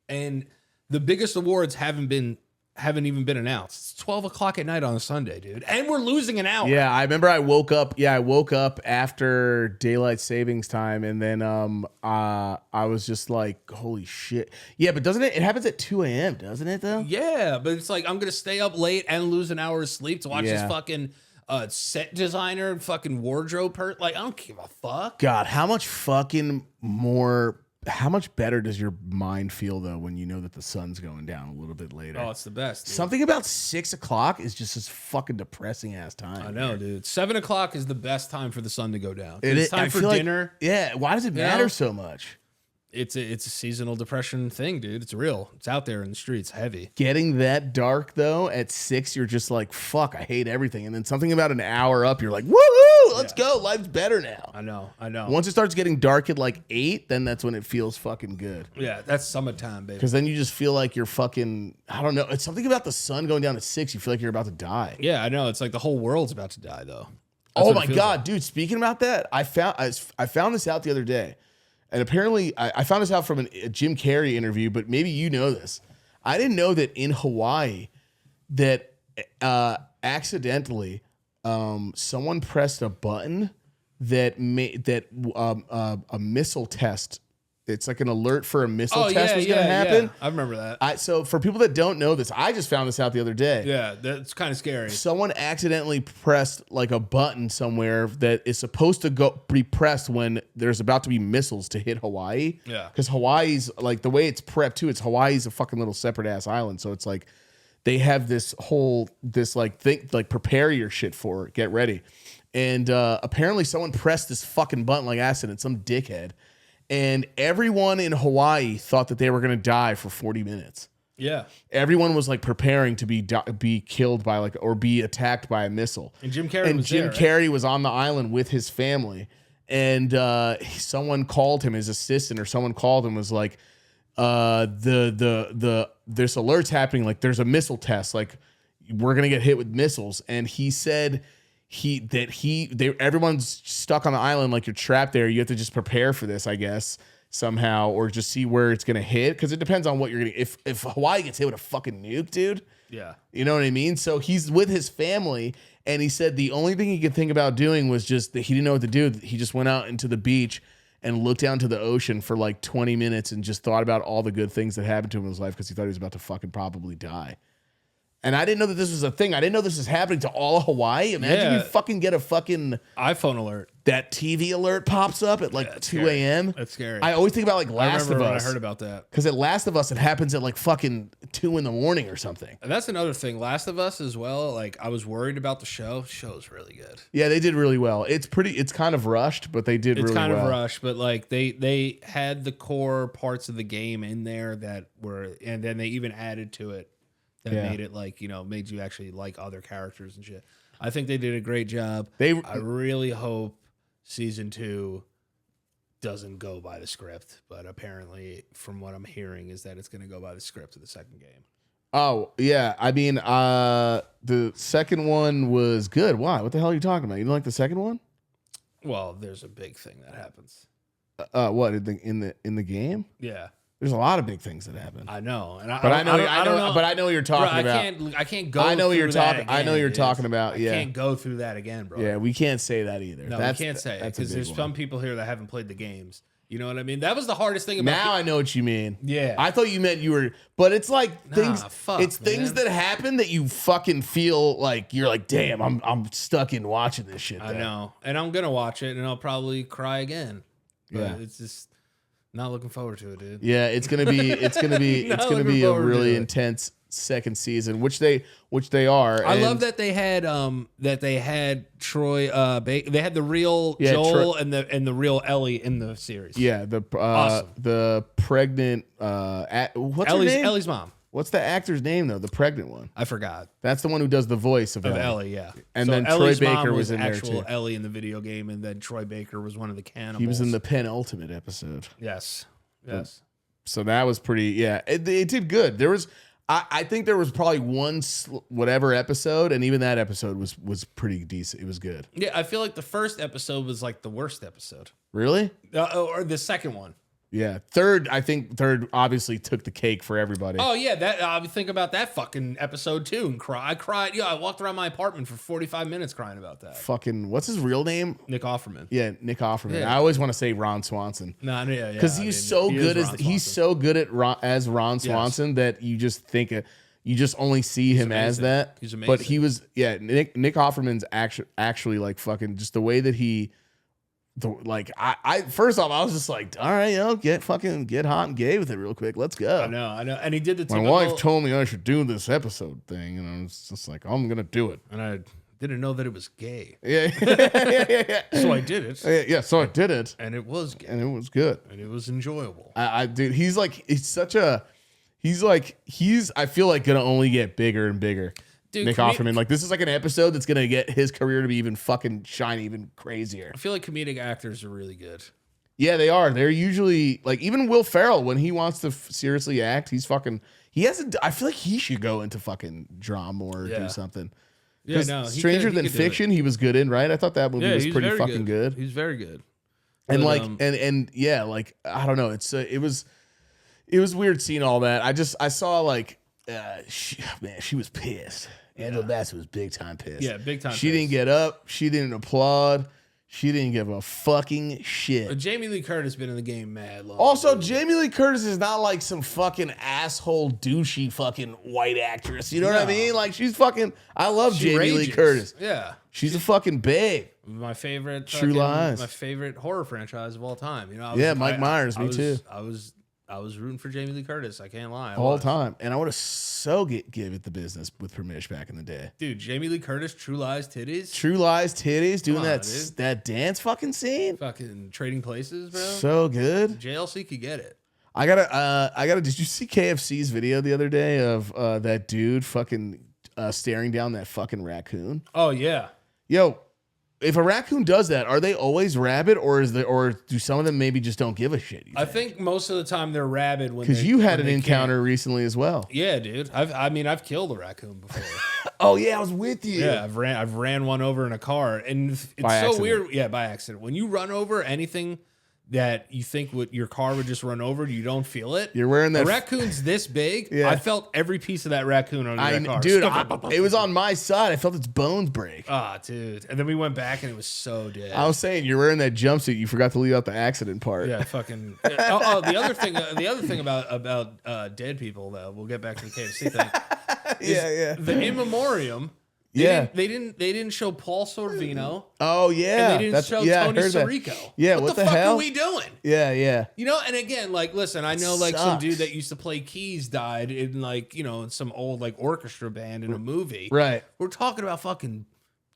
And the biggest awards haven't even been announced. It's 12 o'clock at night on a Sunday, dude. And we're losing an hour. Yeah, I remember I woke up after daylight savings time and then I was just like, holy shit. Yeah, but doesn't it happens at 2 a.m., doesn't it though? Yeah, but it's like I'm gonna stay up late and lose an hour of sleep to watch this fucking a set designer, fucking wardrobe like, I don't give a fuck. God, how much better does your mind feel though when you know that the sun's going down a little bit later? Oh, it's the best. Dude. Something about 6 o'clock is just this fucking depressing ass time. I know, dude. 7 o'clock is the best time for the sun to go down. It's time for dinner. Yeah. Why does it matter so much? It's a seasonal depression thing, dude. It's real. It's out there in the streets, heavy. Getting that dark though at 6, you're just like, fuck, I hate everything. And then something about an hour up, you're like, woohoo, let's go. Life's better now. I know. Once it starts getting dark at like 8, then that's when it feels fucking good. Yeah, that's summertime, baby. Because then you just feel like you're fucking, I don't know. It's something about the sun going down at 6. You feel like you're about to die. Yeah, I know. It's like the whole world's about to die, though. Oh my God, dude. Speaking about that, I found this out the other day. And apparently, I found this out from a Jim Carrey interview, but maybe you know this. I didn't know that in Hawaii, that accidentally, someone pressed a button that made a missile test. It's like an alert for a missile test was going to happen. Yeah. I remember that. So for people that don't know this, I just found this out the other day. Yeah, that's kind of scary. Someone accidentally pressed like a button somewhere that is supposed to be pressed when there's about to be missiles to hit Hawaii. Yeah. Because Hawaii's like the way it's prepped too. It's Hawaii's a fucking little separate ass island. So it's like they have this prepare your shit for it, get ready. And apparently someone pressed this fucking button like accident, some dickhead. And everyone in Hawaii thought that they were going to die for 40 minutes. Yeah. Everyone was like preparing to be killed by or be attacked by a missile. And Jim Carrey Carrey was on the island with his family. And someone called him, his assistant or someone called him, was like, this alert's happening. Like there's a missile test. Like we're going to get hit with missiles. And he said everyone's stuck on the island, like you're trapped there. You have to just prepare for this, I guess, somehow, or just see where it's gonna hit. Because it depends on what you're gonna. If Hawaii gets hit with a fucking nuke, dude, yeah, you know what I mean. So he's with his family, and he said the only thing he could think about doing was just that he didn't know what to do. He just went out into the beach and looked down to the ocean for like 20 minutes and just thought about all the good things that happened to him in his life because he thought he was about to fucking probably die. And I didn't know that this was a thing. I didn't know this was happening to all of Hawaii. Imagine you fucking get a fucking iPhone alert. That TV alert pops up at like 2 a.m. That's scary. I always think about like Last of Us. I heard about that. Because at Last of Us, it happens at like fucking 2 in the morning or something. And that's another thing. Last of Us as well. Like I was worried about the show. The show's really good. Yeah, they did really well. It's kind of rushed, but they did really well. It's kind of rushed, but like they had the core parts of the game in there that were, and then they even added to it. That made it like, made you actually like other characters and shit. I think they did a great job. I really hope season 2 doesn't go by the script, but apparently from what I'm hearing is that it's going to go by the script of the second game. Oh, yeah. I mean, the second one was good. Why? What the hell are you talking about? You don't like the second one? Well, there's a big thing that happens. What in the game? Yeah. There's a lot of big things that happen. I know, but I know what you're talking about. I can't go. I know what you're talking. Again, I know what you're talking about. Yeah, I can't go through that again, bro. Yeah, we can't say that either. No, we can't say it because there's some people here that haven't played the games. You know what I mean? That was the hardest thing about. Now I know what you mean. Yeah, I thought you meant you were, but it's like things. Things that happen that you fucking feel like you're like, damn, I'm stuck in watching this shit. I know, and I'm gonna watch it, and I'll probably cry again. But it's just. Not looking forward to it, dude. Yeah, it's gonna be a really intense second season, which they are. I love that they had Troy. They had the real Joel and the real Ellie in the series. Yeah, the pregnant what's her name? Ellie's mom. What's the actor's name though? The pregnant one. I forgot. That's the one who does the voice of Ellie. Yeah. And so then Ellie's Troy Baker mom was in there actual too. Ellie in the video game, and then Troy Baker was one of the cannibals. He was in the penultimate episode. Yes. So that was pretty. Yeah, it did good. There was. I think there was probably one whatever episode, and even that episode was pretty decent. It was good. Yeah, I feel like the first episode was like the worst episode. Really? Or the second one. Yeah, third obviously took the cake for everybody. Oh yeah, that I think about that fucking episode too and cry. I cried. Yeah, I walked around my apartment for 45 minutes crying about that. Fucking what's his real name? Nick Offerman. Yeah, Nick Offerman. Yeah. I always want to say Ron Swanson. No, yeah, because he's so good as Ron Swanson that you just think You just only see him as that. He's amazing. But he was, Nick Offerman's actually like fucking just the way that he, I first off, I was just like, all right, get hot and gay with it real quick. Let's go. I know. And he did the My wife told me I should do this episode thing, and I was just like, I'm gonna do it. And I didn't know that it was gay. Yeah. So I did it. Yeah, so I did it. And it was gay. And it was good. And it was enjoyable. Dude, I feel like gonna only get bigger and bigger. Dude, Nick Offerman, like this is like an episode that's gonna get his career to be even fucking shiny, even crazier. I feel like comedic actors are really good. Yeah, they are. They're usually like even Will Ferrell when he wants to seriously act. He hasn't. I feel like he should go into fucking drama or do something. Yeah, no. Stranger Than Fiction, he was good in, right? I thought that movie was pretty fucking good. He's very good. And I don't know. It was weird seeing all that. I saw like she was pissed. Angela Bassett was big time pissed. Yeah, big time. She didn't get up. She didn't applaud. She didn't give a fucking shit. But Jamie Lee Curtis been in the game mad long. Also, Jamie Lee Curtis is not like some fucking asshole douchey fucking white actress. You know what I mean? Like she's fucking. I love Jamie Lee Curtis. Yeah, she's a fucking babe. My favorite True Lies. My favorite horror franchise of all time. Mike Myers. Me too. I was rooting for Jamie Lee Curtis. I can't lie. All time. And I would have give it the business with Permish back in the day. Dude, Jamie Lee Curtis, True Lies titties. True Lies titties, doing that dance fucking scene. Fucking Trading Places, bro. So good. JLC could get it. I gotta, did you see KFC's video the other day of that dude fucking staring down that fucking raccoon? Oh, yeah. Yo, if a raccoon does that, are they always rabid, or do some of them maybe just don't give a shit? I think most of the time they're rabid because you had an encounter recently as well. Yeah, dude. I've killed a raccoon before. Oh yeah, I was with you. Yeah, I've ran one over in a car, and it's so weird. Yeah, by accident. When you run over anything that you think your car would just run over, you don't feel it. You're wearing that. A raccoon's this big. Yeah. I felt every piece of that raccoon on that car. Dude, it was on my side. I felt its bones break. Ah, dude. And then we went back, and it was so dead. I was saying, you're wearing that jumpsuit. You forgot to leave out the accident part. Yeah, fucking. The other thing about dead people, though. We'll get back to the KFC thing. Yeah. The in memoriam. They didn't show Paul Sorvino. Oh yeah, and they didn't show Tony Sirico. Yeah, what the fuck hell are we doing? Yeah. You know, and again, like, listen, I know like some dude that used to play keys died in like, in some old like orchestra band in a movie. Right. We're talking about fucking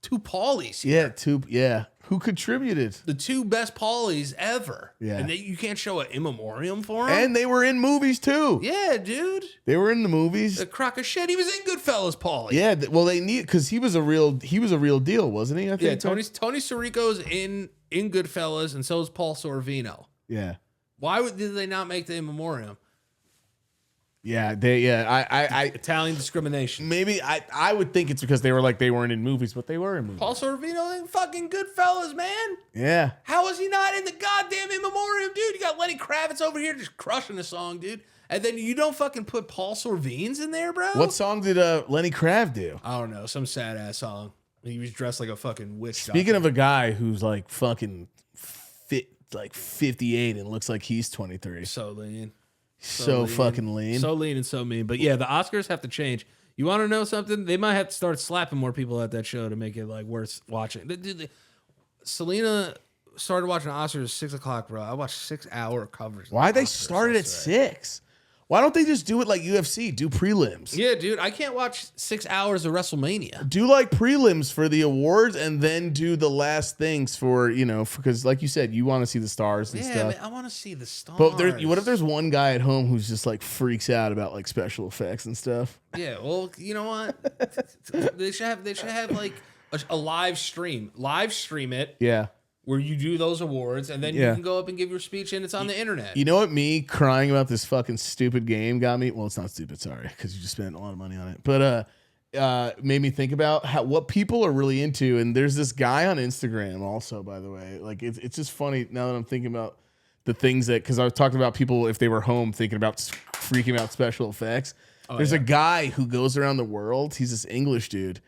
two Paulies here. Yeah. Who contributed? The two best Paulies ever. Yeah. And you can't show an in memoriam for them. And they were in movies too. Yeah, dude. They were in the movies. The crock of shit. He was in Goodfellas, Paulie. Yeah. Well, they need because he was a real deal, wasn't he? I think. Yeah. Tony Sirico's in Goodfellas, and so is Paul Sorvino. Yeah. Why did they not make the in memoriam? Yeah, I Italian discrimination. Maybe I would think it's because they weren't in movies, but they were in movies. Paul Sorvino in fucking Goodfellas, man. Yeah. How is he not in the goddamn in memoriam, dude? You got Lenny Kravitz over here just crushing the song, dude. And then you don't fucking put Paul Sorvino in there, bro? What song did Lenny Krav do? I don't know, some sad ass song. He was dressed like a fucking witch. Speaking of a guy who's like fucking fit, like 58 and looks like he's 23. So lean. So fucking lean. So lean and so mean. But yeah, the Oscars have to change. You want to know something? They might have to start slapping more people at that show to make it like worth watching. Selena started watching Oscars at 6 o'clock, bro. I watched 6 hour coverage. Why they started at 6? Why don't they just do it like UFC? Do prelims. Yeah, dude. I can't watch 6 hours of WrestleMania. Do like prelims for the awards and then do the last things for, because like you said, you want to see the stars and stuff. Man, I want to see the stars. But what if there's one guy at home who's just like freaks out about like special effects and stuff? Yeah, well, you know what? They should have like a live stream. Live stream it. Yeah. Where you do those awards, and then you can go up and give your speech, and it's on the internet. You know what? Me crying about this fucking stupid game got me. Well, it's not stupid, sorry, because you just spent a lot of money on it. But made me think about what people are really into. And there's this guy on Instagram, also, by the way. Like it's just funny now that I'm thinking about the things because I was talking about people if they were home thinking about freaking out special effects. There's a guy who goes around the world. He's this English dude,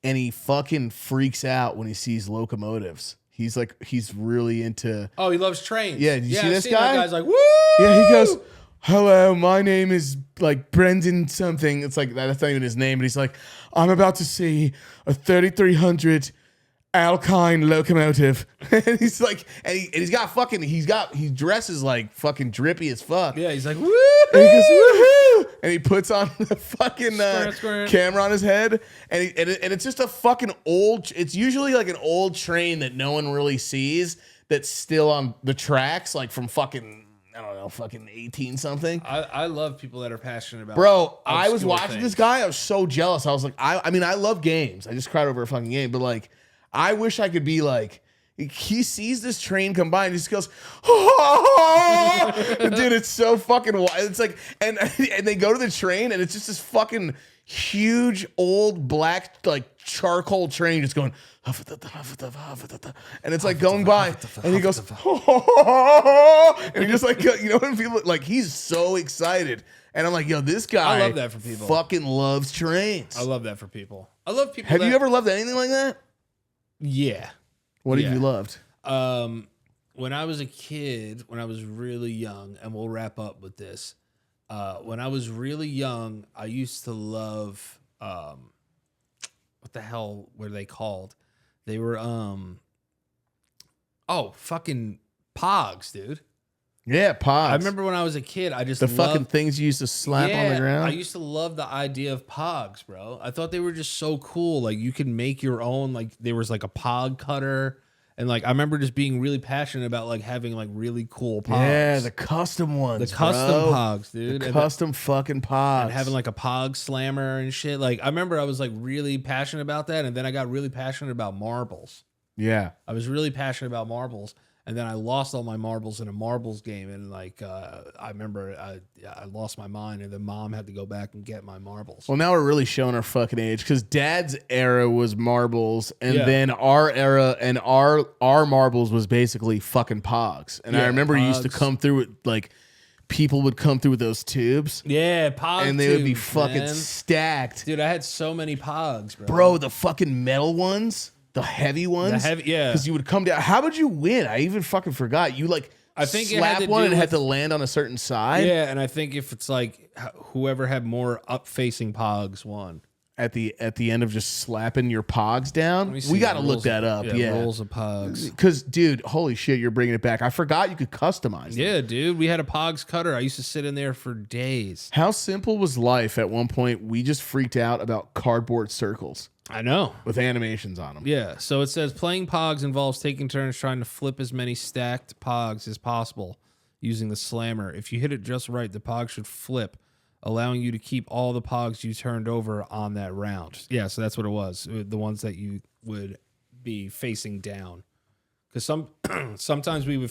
and he fucking freaks out when he sees locomotives. He's really into. Oh, he loves trains. Yeah, did you see this guy? That guy's like, woo! Yeah, he goes, hello, my name is like Brendan something. It's like that's not even his name, but he's like, I'm about to see a 3300 Alkine locomotive. And he's like, he dresses like fucking drippy as fuck. Yeah, he's like, woo! And he goes, woohoo! And he puts on the fucking Squirt. camera on his head. And it's just a fucking old, it's usually like an old train that no one really sees that's still on the tracks, like from fucking, I don't know, fucking 18 something. I love people that are passionate about Bro, I was obscure watching things. this guy. I was so jealous. I was like, I mean, I love games. I just cried over a fucking game. But like, I wish I could be like, he sees this train come by and he just goes, oh! Dude, it's so fucking wild. It's like, and they go to the train and it's just this fucking huge old black like charcoal train just going, and it's like going by and he goes, and he just like, you know, when people like, he's so excited. And I'm like, yo, this guy I love that for people. Fucking loves trains. I love that for people. I love people. Have you ever loved anything like that? Yeah. What have Yeah. you loved? When I was a kid, when I was really young, and we'll wrap up with this. When I was really young, I used to love what the hell were they called? They were fucking Pogs, dude. Yeah, Pogs. I remember when I was a kid, I just the loved, fucking things you used to slap on the ground. I used to love the idea of Pogs, bro. I thought they were just so cool. Like you could make your own. Like there was like a Pog cutter, and like I remember just being really passionate about like having like really cool Pogs. Yeah, the custom ones, the custom bro. Pogs, dude. The custom fucking Pogs. And having like a Pog slammer and shit. Like I remember I was like really passionate about that, and then I got really passionate about marbles. Yeah. I was really passionate about marbles. And then I lost all my marbles in a marbles game, and like I remember I lost my mind, and then mom had to go back and get my marbles. Well, now we're really showing our fucking age because Dad's era was marbles, and Yeah. then our era and our marbles was basically fucking Pogs. And I Yeah, remember you used to Pogs. come through with like people would come through with those tubes, Yeah, Pog and they would be tubes, fucking man. stacked, Dude, I had so many Pogs, bro. bro. The fucking metal ones. The heavy ones, yeah. because you would come down. How would you win? I even fucking forgot. You like, I think it slap had to one do and it had with- to land on a certain side. Yeah, and I think if it's like whoever had more up-facing Pogs won. At the end of just slapping your Pogs down, Let me see we the got to look rules that of- up. Yeah, rules of Pogs. because dude, holy shit, you're bringing it back. I forgot you could customize. them. Yeah, dude, we had a Pogs cutter. I used to sit in there for days. How simple was life at one point? We just freaked out about cardboard circles I know. with animations on them. Yeah, so it says playing Pogs involves taking turns trying to flip as many stacked Pogs as possible using the slammer. If you hit it just right, the Pog should flip, allowing you to keep all the Pogs you turned over on that round. Yeah, so that's what it was. The ones that you would be facing down. Because sometimes we would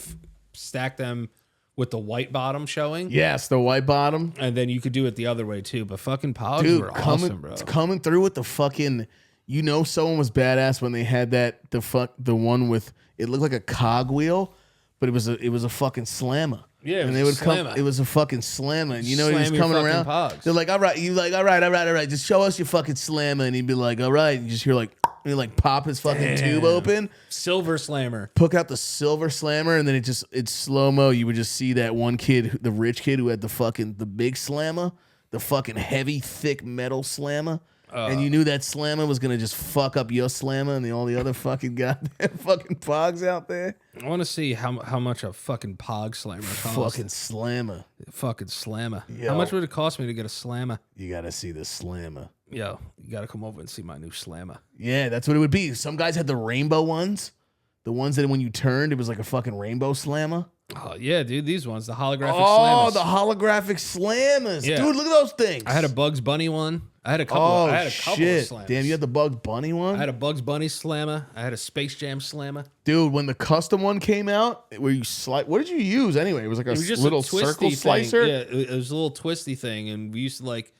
stack them with the white bottom showing. Yes, the white bottom. And then you could do it the other way too. But fucking Pogs Dude, were awesome, bro. coming through with the fucking, you know, someone was badass when they had that the one with it looked like a cogwheel, but it was a fucking slammer. Yeah, it and was they a would slammer. come. It was a fucking slammer, and you know he was Slam your coming fucking around. Pogs. They're like, all right, you like, all right, just show us your fucking slammer, and he'd be like, all right, and you just hear like, he like pop his fucking tube open, Silver Slammer. hook out the silver slammer, and then it's slow mo. You would just see that one kid, the rich kid who had the big slammer, the fucking heavy, thick metal slammer. And you knew that slammer was gonna just fuck up your slammer and all the other fucking goddamn fucking Pogs out there. I want to see how much a fucking Pog Slammer costs. Fucking slammer. Fucking Slammer. Yo. How much would it cost me to get a Slammer? You gotta see the slammer. Yo, you got to come over and see my new Slammer. Yeah, that's what it would be. Some guys had the rainbow ones. The ones that when you turned, it was like a fucking rainbow slammer. Oh, yeah, dude. These ones, the holographic Oh, Slammers. the holographic slammers. Yeah. Dude, look at those things. I had a Bugs Bunny one. I had a couple. Oh, I had a couple shit. of Slammers. Damn, you had the Bugs Bunny one? I had a Bugs Bunny Slammer. I had a Space Jam Slammer. Dude, when the custom one came out, where you what did you use anyway? It was like a It was just little a twisty circle thing. slicer. Yeah, it was a little twisty thing, and we used to like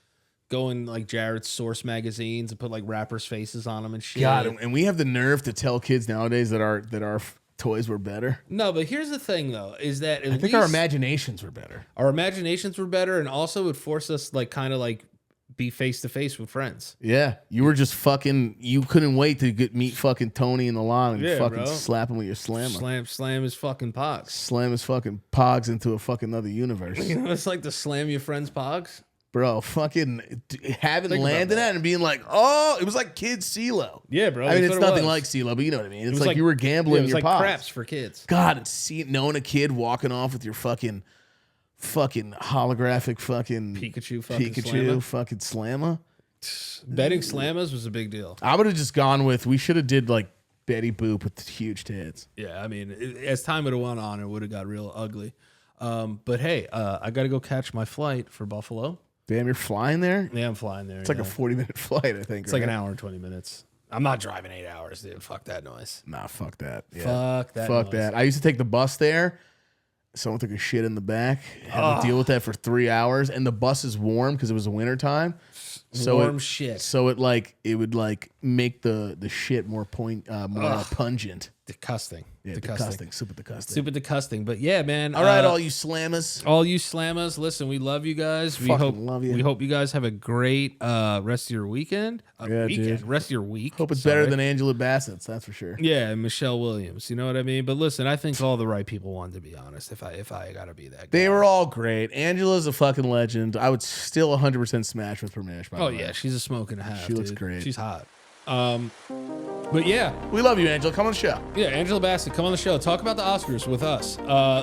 go in like Jared's Source magazines and put like rappers' faces on them and shit. God, and we have the nerve to tell kids nowadays that our toys were better. No, but here's the thing though, is that I think our imaginations were better. our imaginations were better, and also it forced us like kind of like be face to face with friends. Yeah, you were just fucking. You couldn't wait to meet fucking Tony in the lawn and fucking bro. slap him with your slammer. Slam his fucking pogs. Slam his fucking pogs into a fucking other universe. You know, it's like to slam your friend's pogs. Bro, fucking having landed that and being like, oh, it was like kids CeeLo. Yeah, bro. I mean, it's nothing like CeeLo, but you know what I mean. It's like you were gambling your like pogs. craps for kids. God, and knowing a kid walking off with your fucking holographic fucking Pikachu fucking slammer. Betting slammers was a big deal. I would have just gone with, we should have did like Betty Boop with the huge tits. Yeah, I mean, as time would have went on, it would have got real ugly. But hey, I got to go catch my flight for Buffalo. Damn, you're flying there? Yeah, I'm flying there. It's like a 40-minute flight, I think. It's like an hour and 20 minutes. I'm not driving 8 hours, dude. Fuck that noise. Nah, fuck that. Yeah. Fuck that Fuck noise. that. I used to take the bus there. Someone took a shit in the back. Had to deal with that for 3 hours. And the bus is warm because it was winter time. So shit. So it would make the shit more pungent. Disgusting. Yeah, disgusting. Super disgusting. Super disgusting. But yeah, man. All right, all you slammers. All you slammers, listen, we love you guys. We love you. We hope you guys have a great rest of your weekend. Dude. Rest of your week. Hope it's better than Angela Bassett's, that's for sure. Yeah, and Michelle Williams. You know what I mean? But listen, I think all the right people won, to be honest, if I gotta be that guy. They were all great. Angela's a fucking legend. I would still 100% smash with Permish. Oh yeah, she's a smoke and a half. She looks great. She's hot. But yeah, we love you, Angela. Come on the show. Yeah, Angela Bassett, come on the show. Talk about the Oscars with us.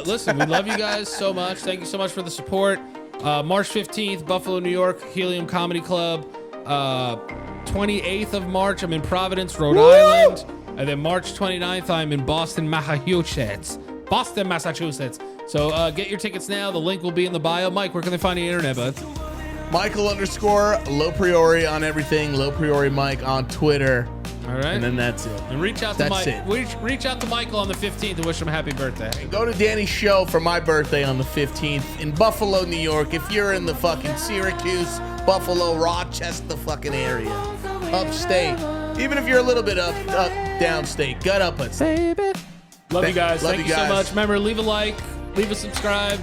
Listen, we love you guys so much. Thank you so much for the support. March 15th, Buffalo, New York, Helium Comedy Club. 28th of March, I'm in Providence, Rhode Island. And then March 29th, I'm in Boston, Massachusetts. So get your tickets now. The link will be in the bio. Mike, where can they find the internet, bud? Michael_LoPriore on everything. LoPriore Mike on Twitter. All right. And then that's it. And reach out to Mike. Reach out to Michael on the 15th and wish him a happy birthday. And go to Danny's show for my birthday on the 15th in Buffalo, New York. If you're in the fucking Syracuse, Buffalo, Rochester fucking area, upstate. Even if you're a little bit up downstate, gut up us. Baby. Love you guys. Thank you so guys. much. Remember, leave a like, leave a subscribe.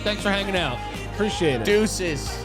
Thanks for hanging out. Appreciate it. Deuces.